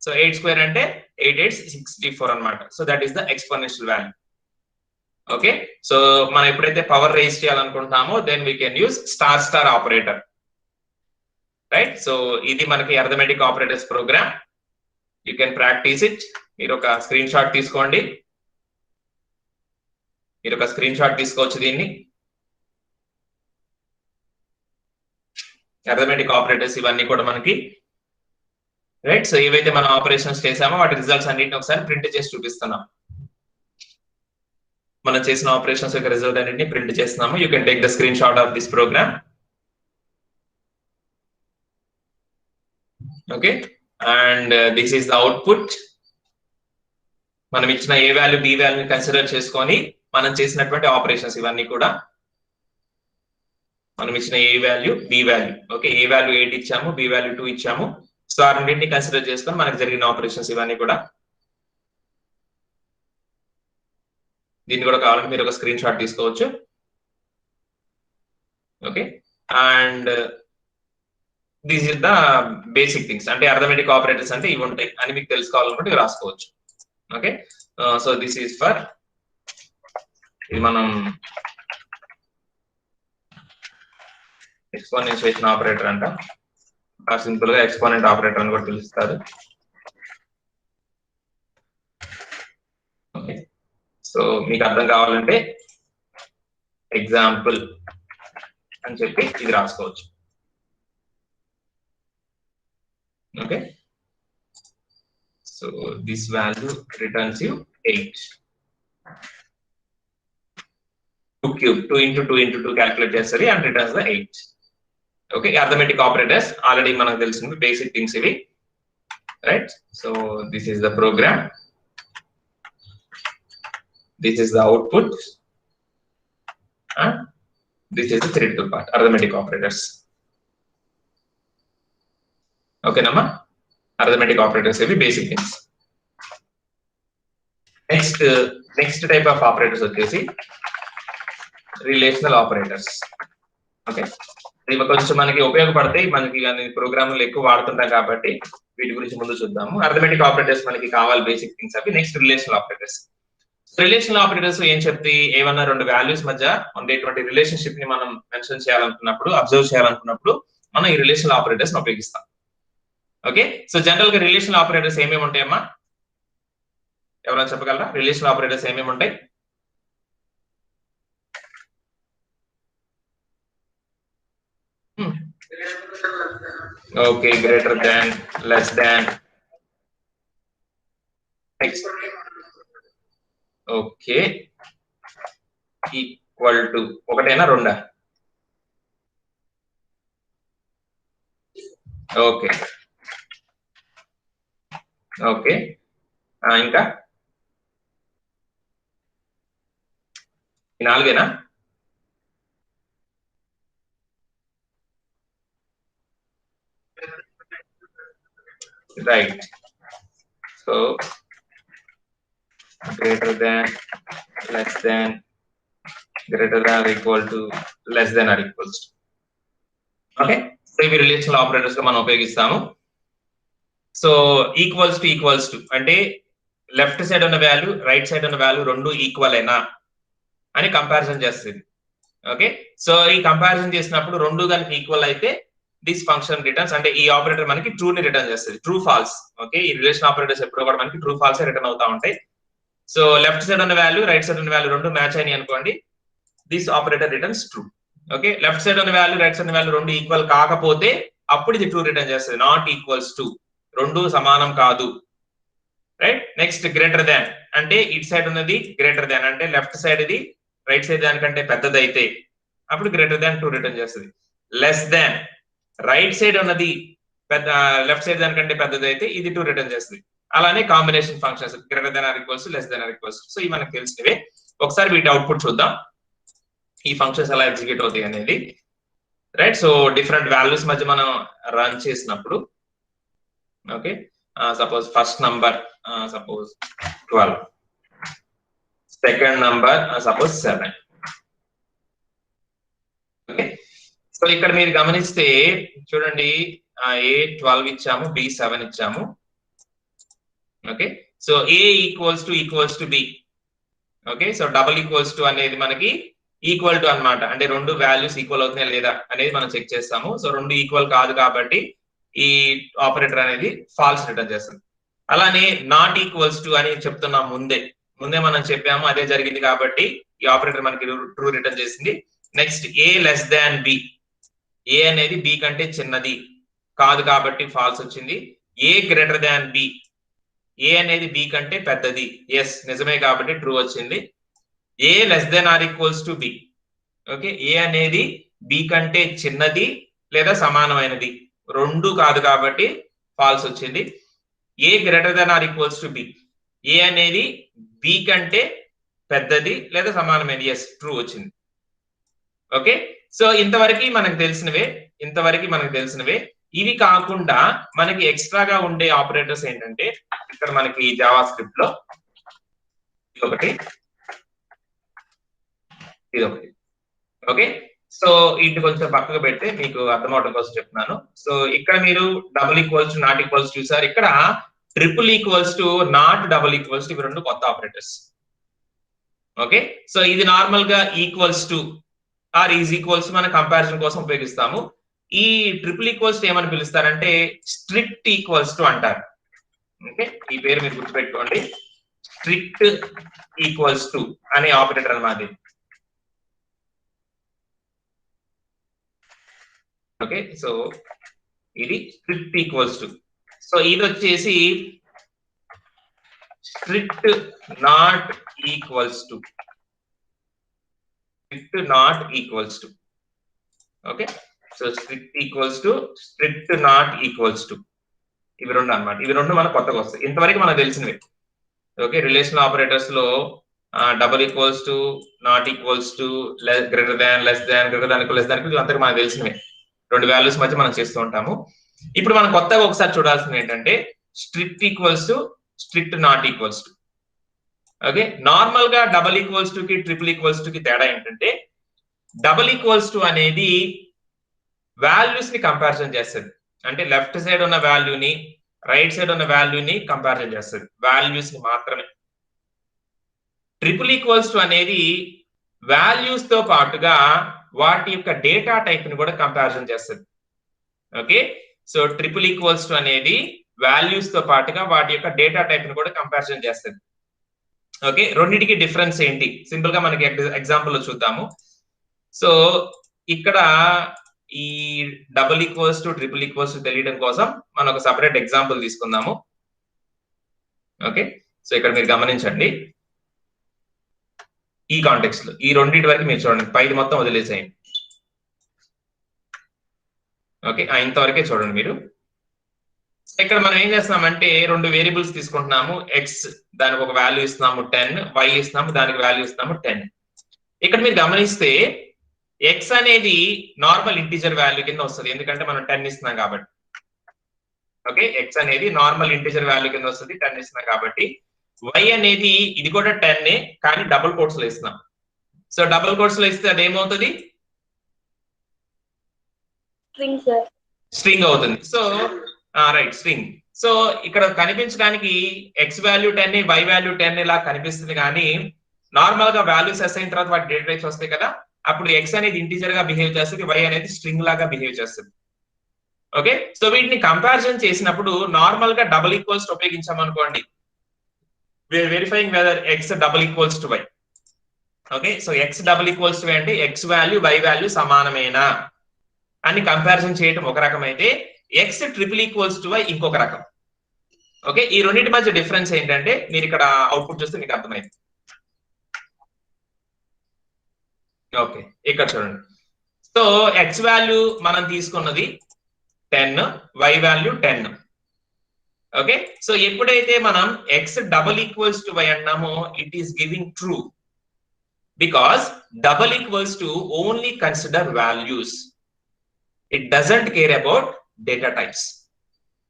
సో 8 స్క్వేర్ అంటే 8 8 64 అన్నమాట. So that is the exponential value. Okay, so మనం ఎప్పుడైతే పవర్ రేస్ చేయాలనుకుంటున్నామో then we can use star star operator. Right, so ఇది మనకి arithmetic operators program. You can practice it. మీరు ఒక స్క్రీన్ షాట్ తీసుకోండి. మీరు ఒక స్క్రీన్ షాట్ తీసుకోవచ్చు దీన్ని. అర్థమెటిక్ ఆపరేటర్స్ ఇవన్నీ కూడా మనకి రైట్. సో ఏవైతే మనం ఆపరేషన్స్ చేసామో వాటి రిజల్ట్స్ అన్నింటిని ఒకసారి ప్రింట్ చేసి చూపిస్తున్నాం. మనం చేసిన ఆపరేషన్స్ యొక్క రిజల్ట్ అన్నింటిని ప్రింట్ చేస్తున్నాము. You can take the screen shot of this program. Okay, and this is the output. మనం ఇచ్చిన ఏ వాల్యూ బి వాల్యూని కన్సిడర్ చేసుకొని మనం చేసినటువంటి ఆపరేషన్స్ ఇవన్నీ కూడా. మనం ఇచ్చిన a value b value. Okay, a value 8 ఇచ్చాము, బి వాల్యూ 2 ఇచ్చాము. సో ఆ రెండింటిని కన్సిడర్ చేసుకొని మనకు జరిగిన ఆపరేషన్స్ ఇవన్నీ కూడా. దీన్ని కూడా కావాలంటే మీరు ఒక స్క్రీన్ షాట్ తీసుకోవచ్చు. Okay, and this is the basic things. అంటే అర్థమెటిక్ ఆపరేటర్స్ అంటే ఇవి ఉంటాయి అని మీకు తెలుసుకోవాలనుకుంటే ఇవి రాసుకోవచ్చు. Okay, so this is for ఇది మనం ఎక్స్పోనెన్షియేషన్ ఆపరేటర్ అంట. సింపుల్ గా ఎక్స్పోనెంట్ ఆపరేటర్ అని కూడా పిలుస్తారు. ఓకే, సో మీకు అర్థం కావాలంటే ఎగ్జాంపుల్ అని చెప్పి ఇది రాసుకోవచ్చు. Okay, so this value returns you 8. 2 cube 2 into 2 into 2 calculate చేస్తుంది and returns the 8. Okay, arithmetic operators already మనకు తెలిసింది బేసిక్ థింగ్స్ ఇవి. Right, so this is the program. This is the output. This is the theoretical part, arithmetic operators. ఓకేనమ్మా, arithmetic operators ఇవి basic things. Next type of operators వచ్చేసి relational operators. Okay, ఇవి కొంచెం మనకి ఉపయోగపడతాయి. మనకి ప్రోగ్రామ్లు ఎక్కువ వాడుతుంటాం కాబట్టి వీటి గురించి ముందు చూద్దాము. అర్థమెటిక్ ఆపరేటర్స్ మనకి కావాలి బేసిక్ థింగ్స్ అవి. Next relational operators. Relational operators ఏం చెప్తే ఏమన్నా రెండు వాల్యూస్ మధ్య ఉండేటువంటి రిలేషన్షిప్ ని మనం మెన్షన్ చేయాలనుకున్నప్పుడు, అబ్జర్వ్ చేయాలనుకున్నప్పుడు మనం ఈ రిలేషనల్ ఆపరేటర్స్ ఉపయోగిస్తాం. ఓకే, సో జనరల్ గా రిలేషనల్ ఆపరేటర్స్ ఏమేమి ఉంటాయమ్మా? ఎవరైనా చెప్పగలరా? రిలేషనల్ ఆపరేటర్స్ ఏమేమి ఉంటాయి? Okay, greater than, less than. Next okay, equal to. ఒకటేనా రెండా? ఓకే ఓకే, ఇంకా ఈ నాలుగేనా? Right, so greater than, less than, greater than or equal to, less than or equals to. Okay, so ఇవి relational operators గా మనం ఉపయోగిస్తాము. So equals to అంటే లెఫ్ట్ సైడ్ ఉన్న వాల్యూ, రైట్ సైడ్ ఉన్న వాల్యూ రెండు ఈక్వల్ అయినా అని కంపారిజన్ చేస్తుంది. ఓకే, సో ఈ కంపారిజన్ చేసినప్పుడు రెండు కనుక ఈక్వల్ అయితే దిస్ ఫంక్షన్ రిటర్న్స్, అంటే ఈ ఆపరేటర్ మనకి ట్రూ ని రిటర్న్ చేస్తుంది. True false. ఓకే, ఈ రిలేషన్ ఆపరేటర్స్ ఎప్పుడు కూడా మనకి ట్రూ ఫాల్స్ రిటర్న్ అవుతా ఉంటాయి. సో లెఫ్ట్ సైడ్ ఉన్న వాల్యూ, రైట్ సైడ్ ఉన్న వాల్యూ రెండు మ్యాచ్ అయినాయి అనుకోండి, this operator returns true. Okay, left side ఉన్న వాల్యూ, రైట్ సైడ్ ఉన్న వాల్యూ రెండు ఈక్వల్ కాకపోతే అప్పుడు ఇది ట్రూ రిటర్న్ చేస్తుంది. నాట్ ఈక్వల్స్ టు, రెండు సమానం కాదు. రైట్, నెక్స్ట్ గ్రేటర్ దాన్ అంటే ఇటు సైడ్ ఉన్నది గ్రేటర్ దాన్ అంటే లెఫ్ట్ సైడ్ ఇది రైట్ సైడ్ దానికంటే పెద్దదైతే అప్పుడు గ్రేటర్ దాన్ 2 రిటర్న్ చేస్తుంది. లెస్ దాన్ రైట్ సైడ్ ఉన్నది లెఫ్ట్ సైడ్ దానికంటే పెద్దదైతే ఇది 2 రిటర్న్ చేస్తుంది. అలానే combination functions greater than or equals to, less than or equals to. So ఇవి మనకు తెలిసినవే. ఒకసారి వీటి అవుట్పుట్ చూద్దాం, ఈ ఫంక్షన్స్ ఎలా ఎగ్జిక్యూట్ అవుతాయి అనేది. రైట్, సో డిఫరెంట్ వాల్యూస్ మధ్య మనం రన్ చేసినప్పుడు Okay, suppose first number suppose 12, second number suppose 7. Okay, so ఇక్కడ మీరు గమనిస్తే చూడండి, ఏ 12 ఇచ్చాము, బి 7 ఇచ్చాము. Okay, so A equals to b. Okay, so double equals to అనేది మనకి ఈక్వల్ టు అన్నమాట, అంటే రెండు వాల్యూస్ ఈక్వల్ అవుతున్నాయా లేదా అనేది మనం చెక్ చేస్తాము. సో రెండు ఈక్వల్ కాదు కాబట్టి ఈ ఆపరేటర్ అనేది ఫాల్స్ రిటర్న్ చేస్తుంది. అలానే నాట్ ఈక్వల్స్ టు అని చెప్తున్నాం ముందే మనం చెప్పాము, అదే జరిగింది కాబట్టి ఈ ఆపరేటర్ మనకి ట్రూ రిటర్న్ చేసింది. Next A less than B, a అనేది బి కంటే చిన్నది కాదు కాబట్టి ఫాల్స్ వచ్చింది. A greater than B, a అనేది బి కంటే పెద్దది, ఎస్ నిజమే కాబట్టి ట్రూ వచ్చింది. A less than or equals to b, okay, a అనేది బి కంటే చిన్నది లేదా సమానమైనది రెండు కాదు కాబట్టి ఫాల్స్ వచ్చింది. A greater than or equals to b, a అనేది బి కంటే పెద్దది లేదా సమానమైనది, ఎస్ ట్రూ వచ్చింది. ఓకే, సో ఇంతవరకు మనకు తెలిసినవే. ఇవి కాకుండా మనకి ఎక్స్ట్రాగా ఉండే ఆపరేటర్స్ ఏంటంటే ఇక్కడ మనకి జావా స్క్రిప్ట్ లో ఇది ఒకటి. ఓకే, సో ఇది కొంచెం పక్కకు పెడితే మీకు అర్థం అవడం కోసం చెప్తున్నాను. సో ఇక్కడ మీరు double equals to not equals చూసారు. ఇక్కడ triple equals to not double equals to ఇవి రెండు కొత్త ఆపరేటర్స్. ఓకే, సో ఇది నార్మల్ గా equals to or is equals మన కంపారిజన్ కోసం ఉపయోగిస్తాము. ఈ ట్రిపుల్ ఈక్వల్స్ ఏమని పిలుస్తారంటే స్ట్రిక్ట్ ఈక్వల్స్ టు అంటారు. ఓకే, ఈ పేరు మీరు గుర్తుపెట్టుకోండి, స్ట్రిక్ట్ ఈక్వల్స్ టు అనే ఆపరేటర్ అన్నమాట. ఓకే, సో ఇది స్ట్రిక్ట్ ఈక్వల్స్ టు. సో ఇది వచ్చేసి strict not equals to, strict not equals to. Okay, so strict equals to, strict not equals to, ఇవి రెండు అన్నమాట. ఇవి రెండు మనకు కొత్తగా వస్తాయి, ఇంతవరకు మనకు తెలిసినవి. ఓకే, రిలేషనల్ ఆపరేటర్స్ లో double equals to, not equals to, greater than, less than, greater than, less దాన్, ఇవంతా మనకు తెలిసినవి. రెండు వాల్యూస్ మధ్య మనం చేస్తూ ఉంటాము. ఇప్పుడు మనం కొత్తగా ఒకసారి చూడాల్సింది ఏంటంటే strict equals to, strict not equals to. Okay, normal గా డబుల్ ఈక్వల్స్ టు కి ట్రిపుల్ ఈక్వల్స్ టు కి తేడా ఏంటంటే డబుల్ ఈక్వల్స్ టు అనేది వాల్యూస్ ని కంపారిజన్ చేస్తుంది, అంటే లెఫ్ట్ సైడ్ ఉన్న వాల్యూని రైట్ సైడ్ ఉన్న వాల్యూని కంపారిజన్ చేస్తుంది, వాల్యూస్ ని మాత్రమే. ట్రిపుల్ ఈక్వల్స్ టు అనేది వాల్యూస్ తో పాటుగా వాటి యొక్క డేటా టైప్ ని కూడా కంపారిజన్ చేస్తుంది. Okay, so triple equals to అనేది వాల్యూస్ తో పాటుగా వాటి యొక్క డేటా టైప్ ని కూడా కంపారిజన్ చేస్తుంది. ఓకే, రెండింటికి డిఫరెన్స్ ఏంటి సింపుల్ గా మనకి ఎగ్జాంపుల్ లో చూద్దాము. సో ఇక్కడ ఈ double equals to, triple equals to తెలియడం కోసం మనం ఒక సపరేట్ ఎగ్జాంపుల్ తీసుకుందాము. ఓకే, సో ఇక్కడ మీరు గమనించండి, ఈ కాంటెక్స్ట్ లో ఈ రెండింటి వరకు మీరు చూడండి, పైది మొత్తం వదిలేసేయండి. ఓకే, ఇంతవరకే చూడండి మీరు. ఇక్కడ మనం ఏం చేస్తున్నామంటే రెండు వేరియబుల్స్ తీసుకుంటున్నాము. ఎక్స్ దానికి ఒక వాల్యూ ఇస్తున్నాము 10, వై ఇస్తున్నాము దానికి వాల్యూ ఇస్తున్నాము 10. ఇక్కడ మీరు గమనిస్తే ఎక్స్ అనేది నార్మల్ ఇంటిజర్ వాల్యూ కింద వస్తుంది, ఎందుకంటే మనం 10 ఇస్తున్నాం కాబట్టి. ఓకే, ఎక్స్ అనేది నార్మల్ ఇంటిజర్ వాల్యూ కింద వస్తుంది, 10 ఇస్తున్నాం కాబట్టి. వై అనేది ఇది కూడా 10 కానీ డబుల్ కోట్స్ లో ఇస్తున్నాం. సో డబుల్ కోట్స్ లో ఇస్తే అది ఏమవుతుంది, స్ట్రింగ్ అవుతుంది. So right, string. సో ఇక్కడ కనిపించడానికి ఎక్స్ వాల్యూ 10 వై వాల్యూ 10 ఇలా కనిపిస్తుంది, కానీ నార్మల్ గా వాల్యూస్ అసైన్ తర్వాత వాటి డేటా టైప్స్ వస్తాయి కదా, అప్పుడు ఎక్స్ అనేది ఇంటిజర్ గా బిహేవ్ చేస్తుంది, వై అనేది స్ట్రింగ్ లాగా బిహేవ్ చేస్తుంది. ఓకే, సో వీటిని కంపారిజన్ చేసినప్పుడు నార్మల్ గా డబుల్ ఈక్వల్స్ ఉపయోగించామనుకోండి, verifying whether x double equals to y. Okay, so x double equals to అంటే ఎక్స్ వాల్యూ వై వాల్యూ సమానమేనా అని కంపారిజన్ చేయడం ఒక రకం అయితే, x triple equals to y ఇంకొక రకం. ఓకే, ఈ రెండింటి మధ్య డిఫరెన్స్ ఏంటంటే మీరు ఇక్కడ అవుట్పుట్ చూస్తే మీకు అర్థమైంది. ఓకే, ఇక్కడ చూడండి. సో ఎక్స్ వాల్యూ మనం తీసుకున్నది 10, వై వాల్యూ 10. ఓకే, సో ఎప్పుడైతే మనం x double equals to y అన్నామో it is giving true, because double equals to only consider values, it doesn't care about data types.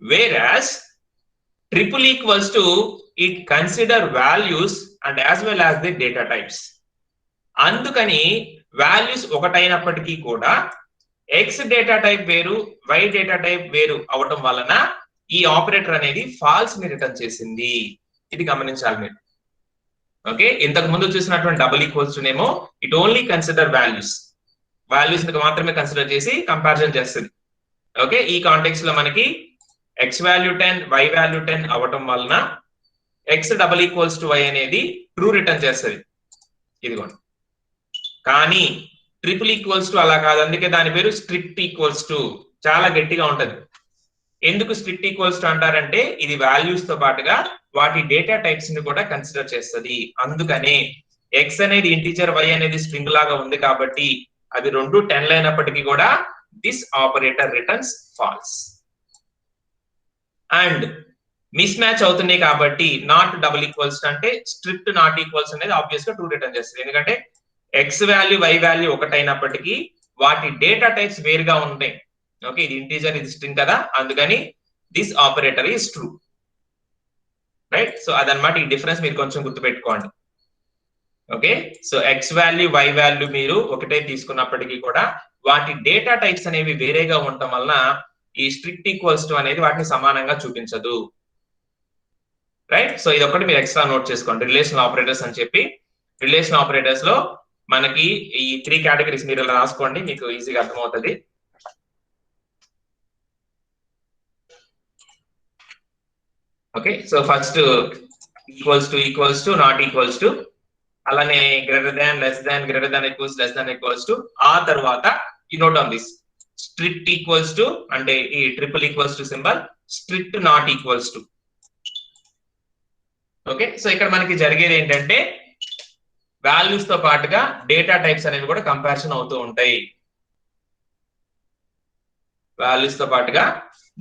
whereas triple equals to it consider values and as well as the data types. అందుకని values ఒకటైనప్పటికీ కూడా X data type వేరు why data type వేరు అవటం వలన ఈ operator అనేది falls ని return చేసింది. ఇది గమనించాలి మీరు. ఓకే, ఇంతకు ముందు చూసినటువంటి డబుల్ ఈక్వల్స్ టు నేమో ఇట్ ఓన్లీ కన్సిడర్ వాల్యూస్ మాత్రమే కన్సిడర్ చేసి కంపారిజన్ చేస్తుంది. ఓకే, ఈ కాంటెక్స్ట్ లో మనకి ఎక్స్ వాల్యూ 10 వై వాల్యూ 10 అవ్వటం వలన x double equals to y అనేది ట్రూ రిటర్న్ చేస్తుంది. ఇదిగోండి. కానీ ట్రిపుల్ ఈక్వల్స్ టు అలా కాదు, అందుకే దాని పేరు స్ట్రిక్ట్ ఈక్వల్స్ టు. చాలా గట్టిగా ఉంటది. ఎందుకు స్ట్రిక్ట్ ఈక్వల్స్ టు అంటారంటే ఇది వాల్యూస్ తో పాటుగా వాటి డేటా టైప్స్ ని కూడా కన్సిడర్ చేస్తుంది. అందుకనే ఎక్స్ అనేది ఇంటీజర్ వై అనేది స్ట్రింగ్ లాగా ఉంది కాబట్టి అది రెండు 10 అయినప్పటికీ కూడా this operator returns falls. And miss match అవుతున్నాయి కాబట్టి నాట్ డబుల్ ఈక్వల్స్ అంటే స్ట్రిక్ట్ నాట్ ఈక్వల్స్ అనేది ఆబ్వియస్ గా ట్రూ రిటర్న్ చేస్తుంది. ఎందుకంటే ఎక్స్ వాల్యూ వై వాల్యూ ఒకటైనప్పటికీ వాటి డేటా టైప్స్ వేరుగా ఉంటాయి. ఓకే, ఇది ఇంటీజర్ ఇది స్ట్రింగ్ కదా, అందుకని this operator is true. Right, so అదనమాట ఈ డిఫరెన్స్ మీరు కొంచెం గుర్తుపెట్టుకోండి. Okay, so x value y value మీరు ఒకటే తీసుకున్నప్పటికీ కూడా వాటి డేటా టైప్స్ అనేవి వేరేగా ఉండటం వలన ఈ స్ట్రిక్ట్ ఈక్వల్స్ టు అనేది వాటిని సమానంగా చూపించదు. రైట్, సో ఇది ఒకటి మీరు ఎక్స్ట్రా నోట్ చేసుకోండి. రిలేషనల్ ఆపరేటర్స్ అని చెప్పి, రిలేషనల్ ఆపరేటర్స్ లో మనకి ఈ 3 కేటగిరీస్ మీరు ఇలా రాసుకోండి, మీకు ఈజీగా అర్థమవుతుంది. Okay, so first equals to not equals to, అలానే greater than less than greater than equals less than equals to, ఆ తర్వాత ఈ note on this strict equals to అంటే ఈ triple equals to symbol, strict not equals to. Okay, so ఇక్కడ మనకి జరిగేది ఏంటంటే వాల్యూస్ తో పాటుగా డేటా టైప్స్ అనేవి కూడా కంపారిజన్ అవుతూ ఉంటాయి. వాల్యూస్ తో పాటుగా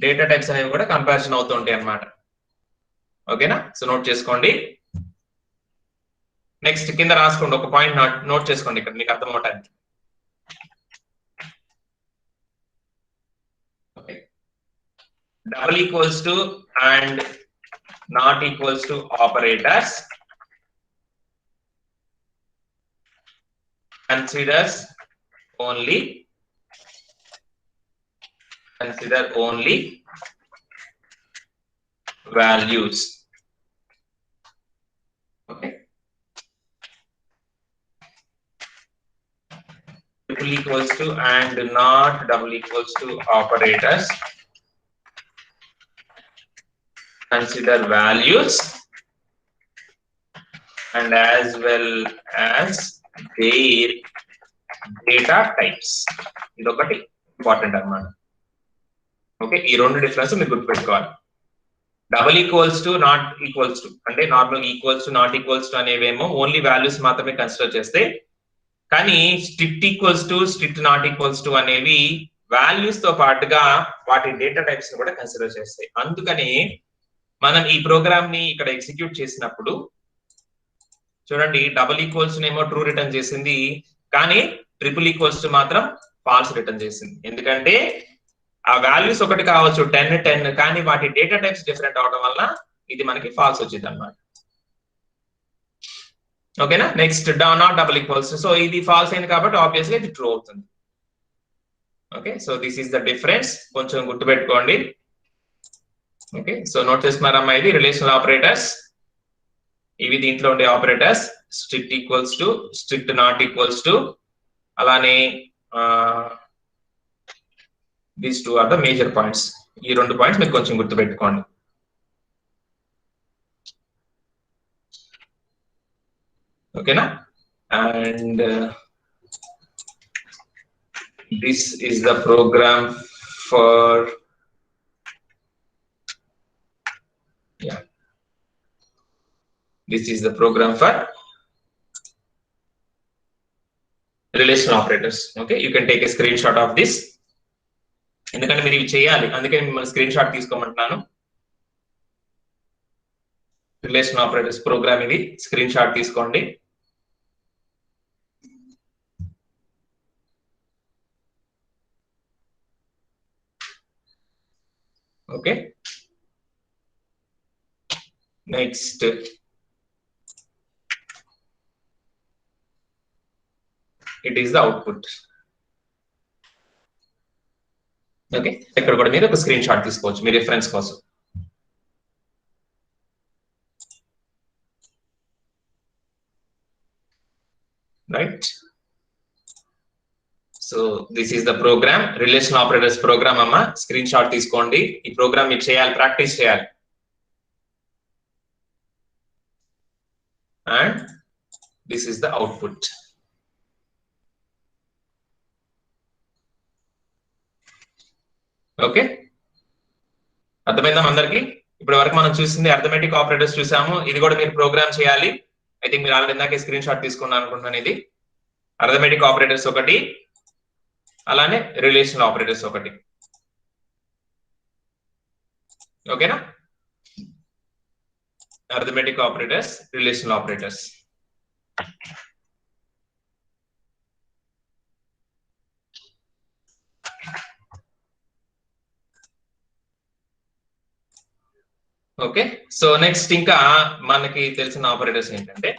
డేటా టైప్స్ అనేవి కూడా కంపారిజన్ అవుతూ ఉంటాయి అన్నమాట. ఓకేనా, సో నోట్ చేసుకోండి. నెక్స్ట్ కింద రాసుకోండి, ఒక పాయింట్ నోట్ చేసుకోండి ఇక్కడ మీకు అర్థం అవటానికి. Okay, double equals to and not equals to operators consider only values. Okay, triple equals to and not double equals to operators consider values and as well as their data types. ఇది ఒకటి important అన్నమాట. Okay, ఈ రెండు difference మీరు గుర్తుపెట్టుకోవాలి. Double equals to not equals to అంటే normal equals to not equals to అనేవేమో only values మాత్రమే కన్సిడర్ చేస్తే, కానీ strict equals to strict not equals to అనేవి వాల్యూస్ తో పాటుగా వాటి డేటా టైప్స్ ని కూడా కన్సిడర్ చేస్తాయి. అందుకని మనం ఈ ప్రోగ్రామ్ ని ఇక్కడ ఎగ్జిక్యూట్ చేసినప్పుడు చూడండి, డబుల్ ఈక్వల్స్ ఏమో ట్రూ రిటర్న్ చేసింది, కానీ ట్రిపుల్ ఈక్వల్స్ మాత్రం ఫాల్స్ రిటర్న్ చేసింది. ఎందుకంటే ఆ వాల్యూస్ ఒకటి కావచ్చు 10 కానీ వాటి డేటా టైప్స్ డిఫరెంట్ అవడం వల్ల ఇది మనకి ఫాల్స్ వచ్చింది అన్నమాట. ఓకేనా, next not double equals, so ఇది ఫాల్స్ అయింది కాబట్టి ఆబ్వియస్లీ ఇది ట్రూ అవుతుంది. Okay, so this is the difference, కొంచెం గుర్తుపెట్టుకోండి. ఓకే, సో నోట్ చేసుకున్నారమ్మా, ఇది రిలేషనల్ ఆపరేటర్స్, ఇవి దీంట్లో ఉండే operators strict equals to strict not equals to, అలానే these two are the major points. ఈ రెండు పాయింట్స్ మీరు కొంచెం గుర్తుపెట్టుకోండి. ఓకేనా, and this is the program for this is the program for relational operators. Okay, you can take a screenshot of this, ఎందుకంటే మీరు ఇవి చేయాలి, అందుకే మిమ్మల్ని స్క్రీన్ షాట్ తీసుకోమంటున్నాను. రిలేషనల్ ఆపరేటర్స్ ప్రోగ్రామ్ ఇది, స్క్రీన్ షాట్ తీసుకోండి. Okay, next it is the output. Okay, ఇక్కడ కూడా మీరు ఒక స్క్రీన్ షాట్ తీసుకోవచ్చు మీ రిఫరెన్స్ కోసం. Right, so this is the program, relation operators program అమ్మ. స్క్రీన్ షాట్ తీసుకోండి. ఈ ప్రోగ్రామ్ మీరు చేయాలి, ప్రాక్టీస్ చేయాలి. And this is the output. Okay, అర్థమైందా అందరికి? ఇప్పటి వరకు మనం చూసింది అర్థమెటిక్ ఆపరేటర్స్ చూసాము. ఇది కూడా మీరు ప్రోగ్రామ్ చేయాలి. ఐ థింక్ మీరు ఆల్రెడీ ఇందాకే స్క్రీన్ షాట్ తీసుకున్నాను అనుకుంటున్నాను. ఇది అర్థమెటిక్ ఆపరేటర్స్ ఒకటి, అలానే రిలేషనల్ ఆపరేటర్స్ ఒకటి. ఓకేనా? Arithmetic operators, relational operators. Okay, so next ఇంకా మనకి తెలిసిన ఆపరేటర్స్ ఏంటంటే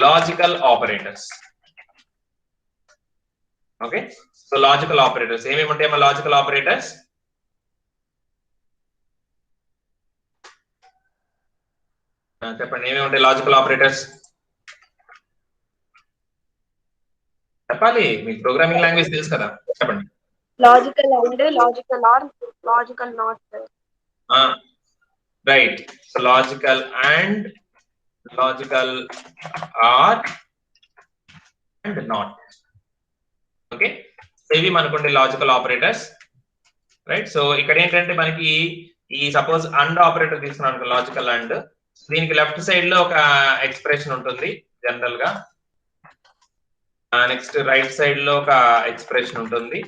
logical operators. Okay, so logical operators ఏమేమి ఉంటాయి? మా లాజికల్ ఆపరేటర్స్ చెప్పండి, ఏమేమి ఉంటాయి లాజికల్ ఆపరేటర్స్? చెప్పాలి, మీకు ప్రోగ్రామింగ్ లాంగ్వేజ్ తెలుసు కదా, చెప్పండి. Logical and logical or logical not. Right, so logical and logical are and not. Okay, ఇవి మనకుండే లాజికల్ ఆపరేటర్స్. రైట్, సో ఇక్కడ ఏంటంటే మనకి ఈ సపోజ్ అండ్ ఆపరేటర్ తీసుకున్నాను, లాజికల్ అండ్. దీనికి లెఫ్ట్ సైడ్ లో ఒక ఎక్స్ప్రెషన్ ఉంటుంది జనరల్ గా. నెక్స్ట్ రైట్ సైడ్ లో ఒక ఎక్స్ప్రెషన్ ఉంటుంది.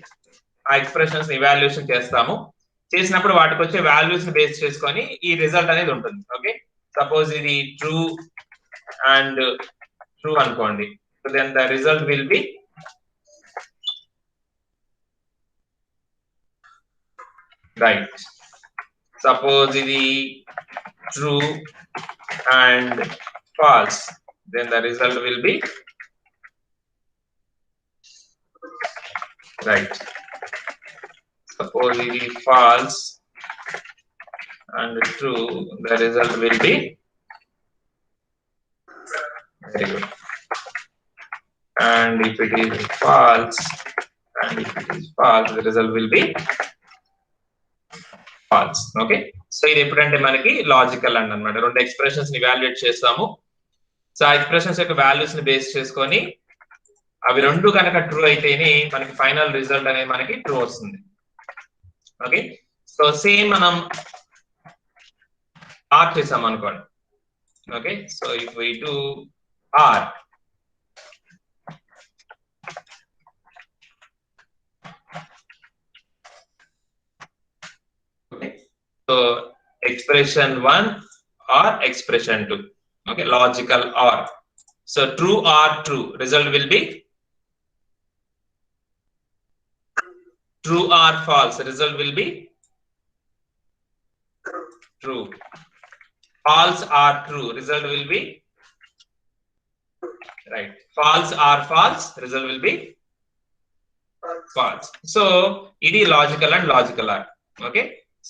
ఆ ఎక్స్ప్రెషన్స్ ఇవాల్యుయేషన్ చేస్తాము. చేసినప్పుడు వాటికి వచ్చే వాల్యూస్ ని బేస్ చేసుకొని ఈ రిజల్ట్ అనేది ఉంటుంది. ఓకే, సపోజ్ ఇది ట్రూ అండ్ ట్రూ అనుకోండి, then the result will be right. Suppose ఇది true and false, then the result will be right. Suppose it is false and true, the result will be very good. And if it is false and if it is false, the result will be false. Okay, so ఇది ఎప్పుడంటే మనకి logical and అన్నమాట. రెండు expressions ని evaluate చేస్తాము. So ఆ expressions యొక్క values ని బేస్ చేసుకొని అవి రెండు కనుక ట్రూ అయితేనే మనకి ఫైనల్ రిజల్ట్ అనేది మనకి ట్రూ వస్తుంది. ఓకే, సో సేమ్ మనం ఆర్ చేసాం అనుకోండి. Okay, so if we do or, okay, so expression 1 or expression 2. Okay, logical or. So true or true, result will be true or false, result will be true. False or true, result will be right. False or false, result will be false. So ఇది logical and logical are. Okay,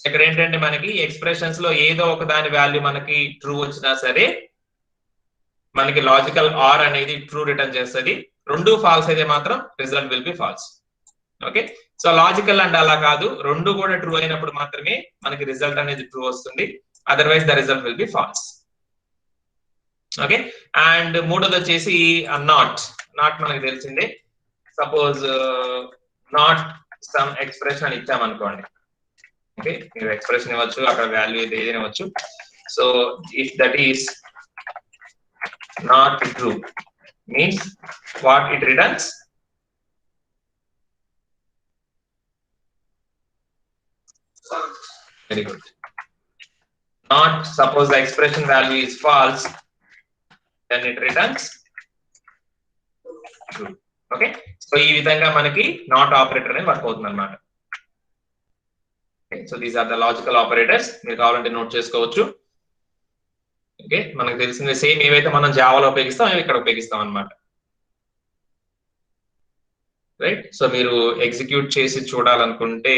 ఇక్కడ ఏంటంటే మనకి expressions లో ఏదో ఒక దాని value మనకి true వచ్చినా సరే మనకి లాజికల్ ఆర్ అనేది ట్రూ రిటర్న్ చేస్తుంది. రెండు ఫాల్స్ అయితే మాత్రం result will be false. Okay, so logical and అలా కాదు, రెండు కూడా ట్రూ అయినప్పుడు మాత్రమే మనకి రిజల్ట్ అనేది ట్రూ వస్తుంది. Otherwise the result will be false. Okay, and మూడోది వచ్చేసి నాట్. నాట్ మనకి తెలిసిందే. సపోజ్ నాట్ సమ్ ఎక్స్ప్రెషన్ అని ఇచ్చామనుకోండి. ఓకే, మీరు ఎక్స్ప్రెషన్ ఇవ్వచ్చు, అక్కడ వాల్యూ ఏదైనా ఇవ్వచ్చు. So if that is not true means what it returns very good. Not, suppose the expression value is false, then it returns true. Okay, so ఈ విధంగా మనకి not operator అనేది వర్క్ అవుతుంది అన్నమాట. So these are the logical operators. మీరు కావాలంటే note చేసుకోవచ్చు. Okay, మనకు తెలిసింది సేమ్ ఏవైతే మనం జావాలో ఉపయోగిస్తాం అవి ఇక్కడ ఉపయోగిస్తాం అన్నమాట. రైట్, సో మీరు ఎగ్జిక్యూట్ చేసి చూడాలనుకుంటే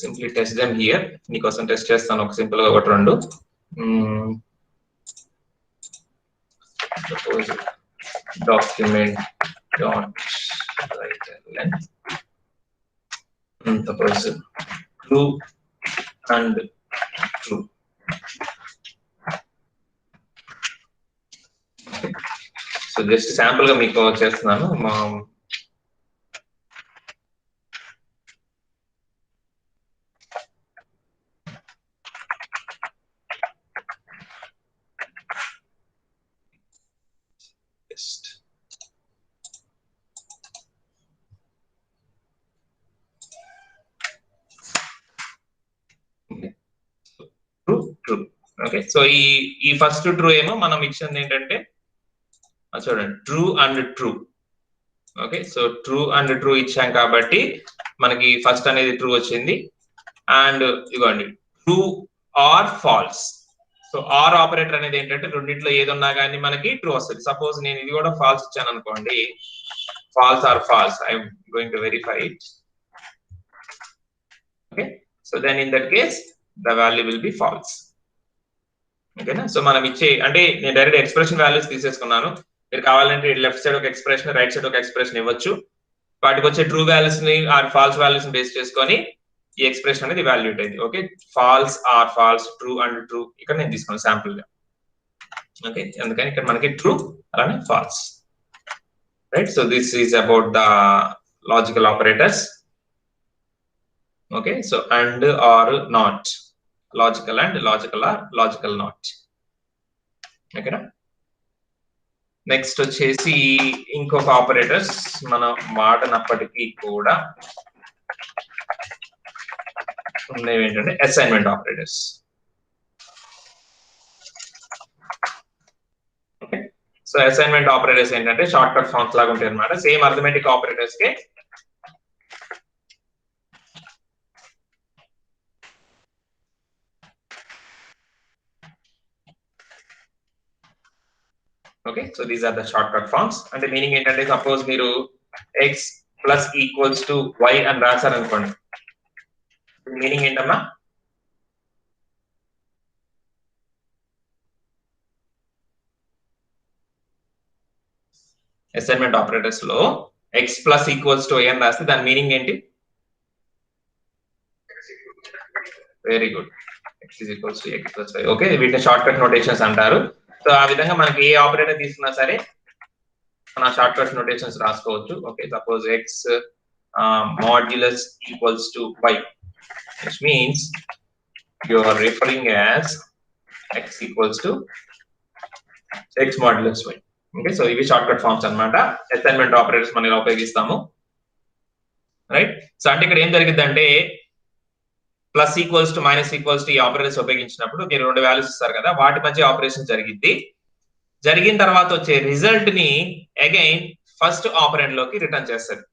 సింప్లీ టెస్ట్ దెమ్ హియర్. మీకోసం టెస్ట్ చేస్తాను ఒక సింపుల్ గా ఒకటి రెండు. Suppose document dot write length, suppose true and true. So just sample గా మీకు చేస్తున్నాను. ట్రూ. ఓకే, సో ఈ ఫస్ట్ ట్రూ ఏమో మనం ఇచ్చింది ఏంటంటే చూడండి true and true. Okay, so true and true ఇచ్చాం కాబట్టి మనకి ఫస్ట్ అనేది ట్రూ వచ్చింది. అండ్ ఇదిగోండి true or false. So or operator అనేది ఏంటంటే రెండింటిలో ఏదున్నా కానీ మనకి ట్రూ వస్తుంది. సపోజ్ నేను ఇది కూడా ఫాల్స్ ఇచ్చాను అనుకోండి, false or false, I'm going to verify it. Okay, so then in that case the value will be false. ఓకేనా, సో మనం ఇచ్చే అంటే నేను డైరెక్ట్ ఎక్స్ప్రెషన్ వాల్యూస్ తీసేసుకున్నాను. మీరు కావాలంటే లెఫ్ట్ సైడ్ ఒక ఎక్స్ప్రెషన్, రైట్ సైడ్ ఒక ఎక్స్ప్రెషన్ ఇవ్వచ్చు. వాటికి వచ్చే ట్రూ వాల్యూస్ ని ఆర్ ఫాల్స్ వాల్యూస్ ని బేస్ చేసుకొని ఈ ఎక్స్ప్రెషన్ అనేది వాల్యూట్ అయింది. Okay, false or false, true and true ఇక్కడ నేను తీసుకున్నాను శాంపుల్ గా. ఓకే, అందుకని ఇక్కడ మనకి ట్రూ అలానే false. Right, so this is about the logical operators. Okay, so and or not, logical and, logical or, logical not. ఓకేనా, నెక్స్ట్ వచ్చేసి ఇంకొక ఆపరేటర్స్ మనం వాడనప్పటికీ కూడా ఉండేవి ఏంటంటే assignment operators. Okay, so assignment operators ఏంటంటే షార్ట్ కట్ ఫార్మ్స్ లాగా ఉంటాయి అనమాట. సేమ్ అర్థమెటిక్ ఆపరేటర్స్ కే okay, so these are the short cut forms. అంటే మీనింగ్ ఏంటంటే సపోజ్ మీరు x plus equals to y అని రాశారు అనుకోండి, మీనింగ్ ఏంటమ్మా? అసైన్మెంట్ ఆపరేటర్స్ లో x plus equals to y అని రాస్తే దాని మీనింగ్ ఏంటి? Very good, x is equals to x plus y. Okay, వీటిని షార్ట్ కట్ నోటేషన్స్ అంటారు. సో ఆ విధంగా మనకి ఏ ఆపరేటర్ తీసుకున్నా సరే మన షార్ట్ కట్ నోటేషన్స్ రాసుకోవచ్చు. Okay, suppose x modulus equals to y, which means you are referring as x equals to x modulus y. Okay, so ఇవి షార్ట్ కట్ ఫార్మ్స్ అన్నమాట. అసైన్మెంట్ ఆపరేటర్స్ మనం ఇలా ఉపయోగిస్తాము. రైట్, సో అంటే ఇక్కడ ఏం జరిగిందంటే plus equals to minus equals to ఈ ఆపరేటర్స్ ఉపయోగించినప్పుడు మీరు రెండు వాల్యూస్ ఇస్తారు కదా, వాటి మధ్య ఆపరేషన్ జరిగింది. జరిగిన తర్వాత వచ్చే రిజల్ట్ ని అగైన్ ఫస్ట్ ఆపరెండ్ లోకి రిటర్న్ చేస్తారు.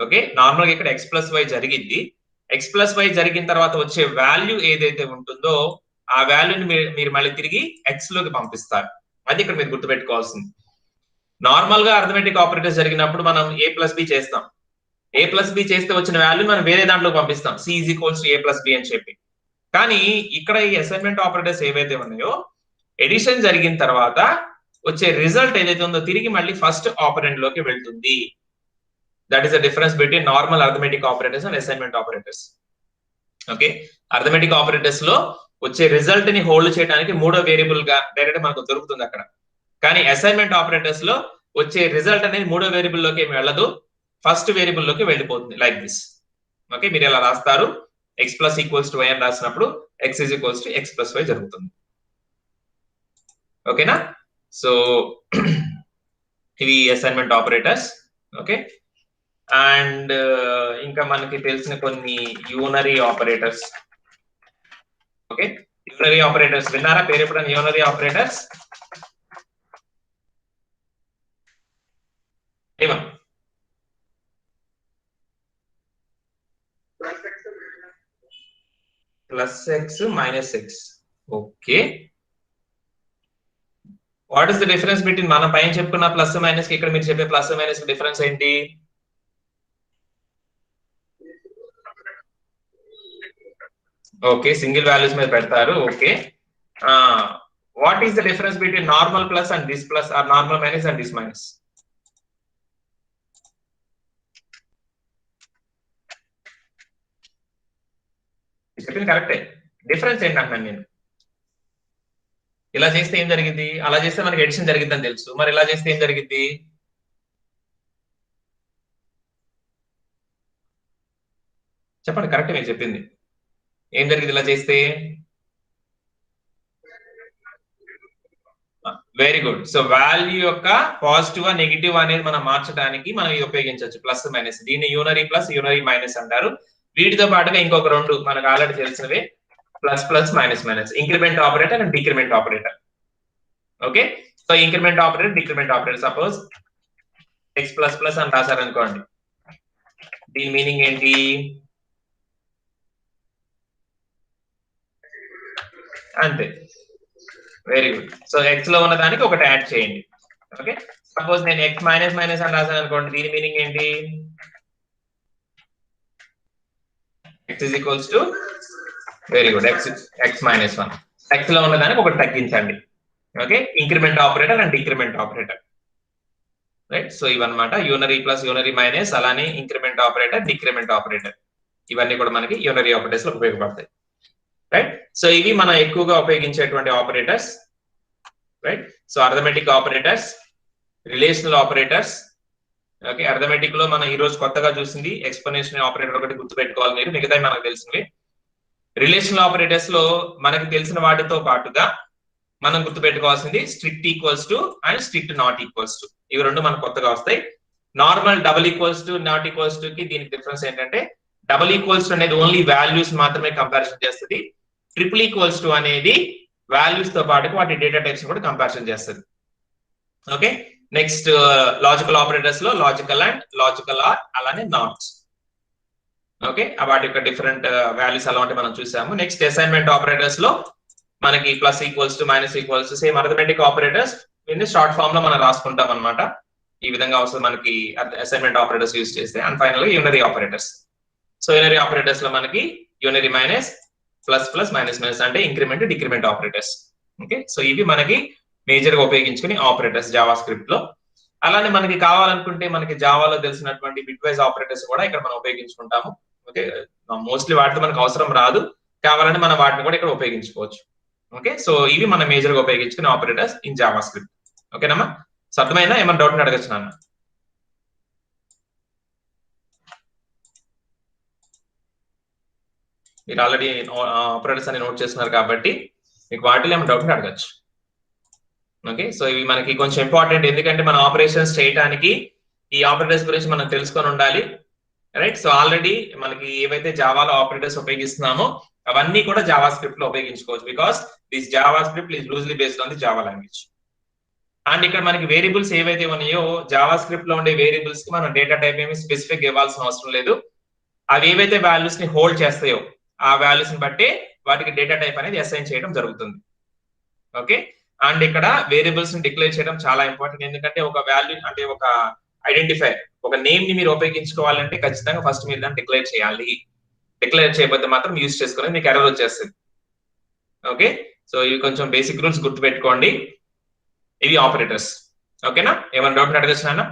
ఓకే, నార్మల్ గా ఇక్కడ ఎక్స్ ప్లస్ వై జరిగింది. ఎక్స్ ప్లస్ వై జరిగిన తర్వాత వచ్చే వాల్యూ ఏదైతే ఉంటుందో ఆ వాల్యూని మీరు మళ్ళీ తిరిగి ఎక్స్ లోకి పంపిస్తారు. అది ఇక్కడ మీరు గుర్తుపెట్టుకోవాల్సింది. నార్మల్ గా అర్థమెటిక్ ఆపరేటర్స్ జరిగినప్పుడు మనం ఏ ప్లస్ బి చేస్తాం. ఏ ప్లస్ బి చేస్తే వచ్చిన వాల్యూ మనం వేరే దాంట్లోకి పంపిస్తాం, c is equals to a plus b అని చెప్పి. కానీ ఇక్కడ ఈ అసైన్మెంట్ ఆపరేటర్స్ ఏవైతే ఉన్నాయో ఎడిషన్ జరిగిన తర్వాత వచ్చే రిజల్ట్ ఏదైతే ఉందో తిరిగి మళ్ళీ ఫస్ట్ ఆపరెండ్ లోకి వెళ్తుంది. That is the difference between normal arithmetic operators and assignment operators. Okay, arithmetic operators లో వచ్చే రిజల్ట్ ని హోల్డ్ చేయడానికి మూడో వేరియబుల్ గా డైరెక్ట్ మనకు దొరుకుతుంది అక్కడ. కానీ అసైన్మెంట్ ఆపరేటర్స్ లో వచ్చే రిజల్ట్ అనేది మూడో వేరియబుల్ లోకి ఏమి వెళ్ళదు, ఫస్ట్ వేరియబుల్ లోకి వెళ్ళిపోతుంది. Like this. ఓకే, మీరు ఎలా రాస్తారు, x plus equals to y అని రాసినప్పుడు x is equals to x plus y జరుగుతుంది. ఓకేనా, సో ఇవి అసైన్మెంట్ ఆపరేటర్స్. ఓకే, అండ్ ఇంకా మనకి తెలిసిన కొన్ని unary operators. Okay, unary operators విన్నారా పేరు ఎప్పుడైనా? యూనరీ ఆపరేటర్స్ ఏమన్నా? Plus x minus x. Okay, what is the difference between మనం పైన చెప్పుకున్న ప్లస్ మైనస్ కి ఇక్కడ మీరు చెప్పే ప్లస్ మైనస్ డిఫరెన్స్ ఏంటి? ఓకే, సింగిల్ వాల్యూస్ మీద పెడతారు. Okay, what is the difference between normal plus and this plus or normal minus and this minus? చెప్పింది కరెక్టే, డిఫరెన్స్ ఏంటంటున్నాను నేను. ఇలా చేస్తే ఏం జరిగింది, అలా చేస్తే మనకి ఎడిషన్ జరిగిందని తెలుసు, మరి ఇలా చేస్తే ఏం జరిగింది? చెప్పండి, కరెక్ట్ మీరు చెప్పింది. ఏం జరిగింది ఇలా చేస్తే? Very good. సో వాల్యూ యొక్క పాజిటివ్ నెగిటివ్ అనేది మనం మార్చడానికి మనం ఇది ఉపయోగించవచ్చు, ప్లస్ మైనస్. దీన్ని యూనరీ ప్లస్ యూనరీ మైనస్ అంటారు. వీటితో పాటుగా ఇంకొక రెండు మనకు ఆల్రెడీ తెలిసినవి, plus plus minus minus, increment operator and decrement operator. Okay, so increment operator decrement operator, suppose X plus plus అని రాశారనుకోండి, దీని మీనింగ్ ఏంటి? అంతే, వెరీ గుడ్. సో ఎక్స్ లో ఉన్న దానికి ఒకటి యాడ్ చేయండి. ఓకే, సపోజ్ నేను ఎక్స్ మైనస్ మైనస్ అని రాశాను అనుకోండి, దీని మీనింగ్ ఏంటి? X is equals to, very good, X minus 1. X లో ఉన్న దానికి ఒకటి తగ్గించండి. Okay, increment operator and decrement operator, right. So ఇవన్నమాట యూనరీ ప్లస్ యూనరీ మైనస్, అలానే ఇంక్రిమెంట్ ఆపరేటర్ డిక్రిమెంట్ ఆపరేటర్, ఇవన్నీ కూడా మనకి యూనరీ ఆపరేటర్స్ లో ఉపయోగపడతాయి, రైట్. సో ఇవి మనం ఎక్కువగా ఉపయోగించేటువంటి operators, right. So arithmetic operators, relational operators. Okay, arithmetic లో మనం ఈ రోజు కొత్తగా చూసింది ఎక్స్పోనెన్షియల్ ఆపరేటర్ ఒకటి గుర్తుపెట్టుకోవాలి మీరు, మిగతా మనకు తెలిసినవి. రిలేషనల్ ఆపరేటర్స్ లో మనకి తెలిసిన వాటితో పాటుగా మనం గుర్తుపెట్టుకోవాల్సింది strict equals to and strict not equals to, ఇవి రెండు మనకు కొత్తగా వస్తాయి. Normal double equals to not equals to కి దీనికి డిఫరెన్స్ ఏంటంటే, డబుల్ ఈక్వల్స్ టు అనేది ఓన్లీ వాల్యూస్ మాత్రమే కంపారిజన్ చేస్తుంది. ట్రిపుల్ ఈక్వల్స్ టు అనేది వాల్యూస్ తో పాటు వాటి డేటా టైప్స్ కూడా కంపారిజన్ చేస్తుంది. ఓకే, నెక్స్ట్ లాజికల్ ఆపరేటర్స్ లో లాజికల్ అండ్ లాజికల్ ఆర్, అలానే నాట్స్. ఓకే, వాటి యొక్క డిఫరెంట్ వాల్యూస్ అలాంటి మనం చూసాము. నెక్స్ట్ అసైన్మెంట్ ఆపరేటర్స్ లో మనకి plus equals to minus equals to, same arithmetic operators దీన్ని షార్ట్ ఫామ్ లో మనం రాసుకుంటాం అనమాట. ఈ విధంగా వస్తుంది మనకి అసైన్మెంట్ ఆపరేటర్స్ యూజ్ చేస్తే. అండ్ ఫైనల్ గా unary operators. So unary operators లో మనకి unary minus, plus plus, minus minus అంటే increment decrement operators. Okay, so ఇవి మనకి మేజర్ గా ఉపయోగించుకుని ఆపరేటర్స్ జావా స్క్రిప్ట్ లో. అలానే మనకి కావాలనుకుంటే మనకి జావాలో తెలిసినటువంటి బిట్ వైజ్ ఆపరేటర్స్ కూడా ఇక్కడ మనం ఉపయోగించుకుంటాము. ఓకే, మోస్ట్లీ వాటితో మనకు అవసరం రాదు, కావాలంటే మనం వాటిని కూడా ఇక్కడ ఉపయోగించుకోవచ్చు. ఓకే, సో ఇవి మనం మేజర్ గా ఉపయోగించుకునే ఆపరేటర్స్ ఇన్ జావా స్క్రిప్ట్. ఓకేనమ్మా, అర్థమైనా? ఏమైనా డౌట్ అడగచ్చు నాన్న. మీరు ఆల్రెడీ ఆపరేటర్స్ అని నోట్ చేస్తున్నారు కాబట్టి మీకు వాటిలో ఏమైనా డౌట్ అడగచ్చు. ఓకే, సో ఇవి మనకి కొంచెం ఇంపార్టెంట్, ఎందుకంటే మన ఆపరేషన్స్ చేయడానికి ఈ ఆపరేటర్స్ గురించి మనం తెలుసుకొని ఉండాలి, రైట్. సో ఆల్రెడీ మనకి ఏవైతే జావాలో ఆపరేటర్స్ ఉపయోగిస్తున్నామో అవన్నీ కూడా జావా స్క్రిప్ట్ లో ఉపయోగించుకోవచ్చు, because this Java script is loosely based on the Java language. And ఇక్కడ మనకి వేరియబుల్స్ ఏవైతే ఉన్నాయో జావా స్క్రిప్ట్ లో ఉండే వేరియబుల్స్ కి మనం డేటా టైప్ ఏమి స్పెసిఫిక్ ఇవ్వాల్సిన అవసరం లేదు. అవి ఏవైతే వాల్యూస్ ని హోల్డ్ చేస్తాయో ఆ వాల్యూస్ ని బట్టి వాటికి డేటా టైప్ అనేది అసైన్ చేయడం జరుగుతుంది. ఓకే, అండ్ ఇక్కడ వేరియబుల్స్ ని డిక్లేర్ చేయడం చాలా ఇంపార్టెంట్, ఎందుకంటే ఒక వాల్యూ అంటే ఒక ఐడెంటిఫైర్, ఒక నేమ్ ని మీరు ఉపయోగించుకోవాలంటే ఖచ్చితంగా ఫస్ట్ మీరు దాన్ని డిక్లేర్ చేయాలి. డిక్లేర్ చేయకపోతే మాత్రం యూజ్ చేసుకుని మీకు ఎర్రర్ వచ్చేస్తుంది. ఓకే, సో ఇవి కొంచెం బేసిక్ రూల్స్ గుర్తుపెట్టుకోండి. ఇవి ఆపరేటర్స్. ఓకేనా, ఏమైనా డౌట్ అడగచ్చు నాన్న?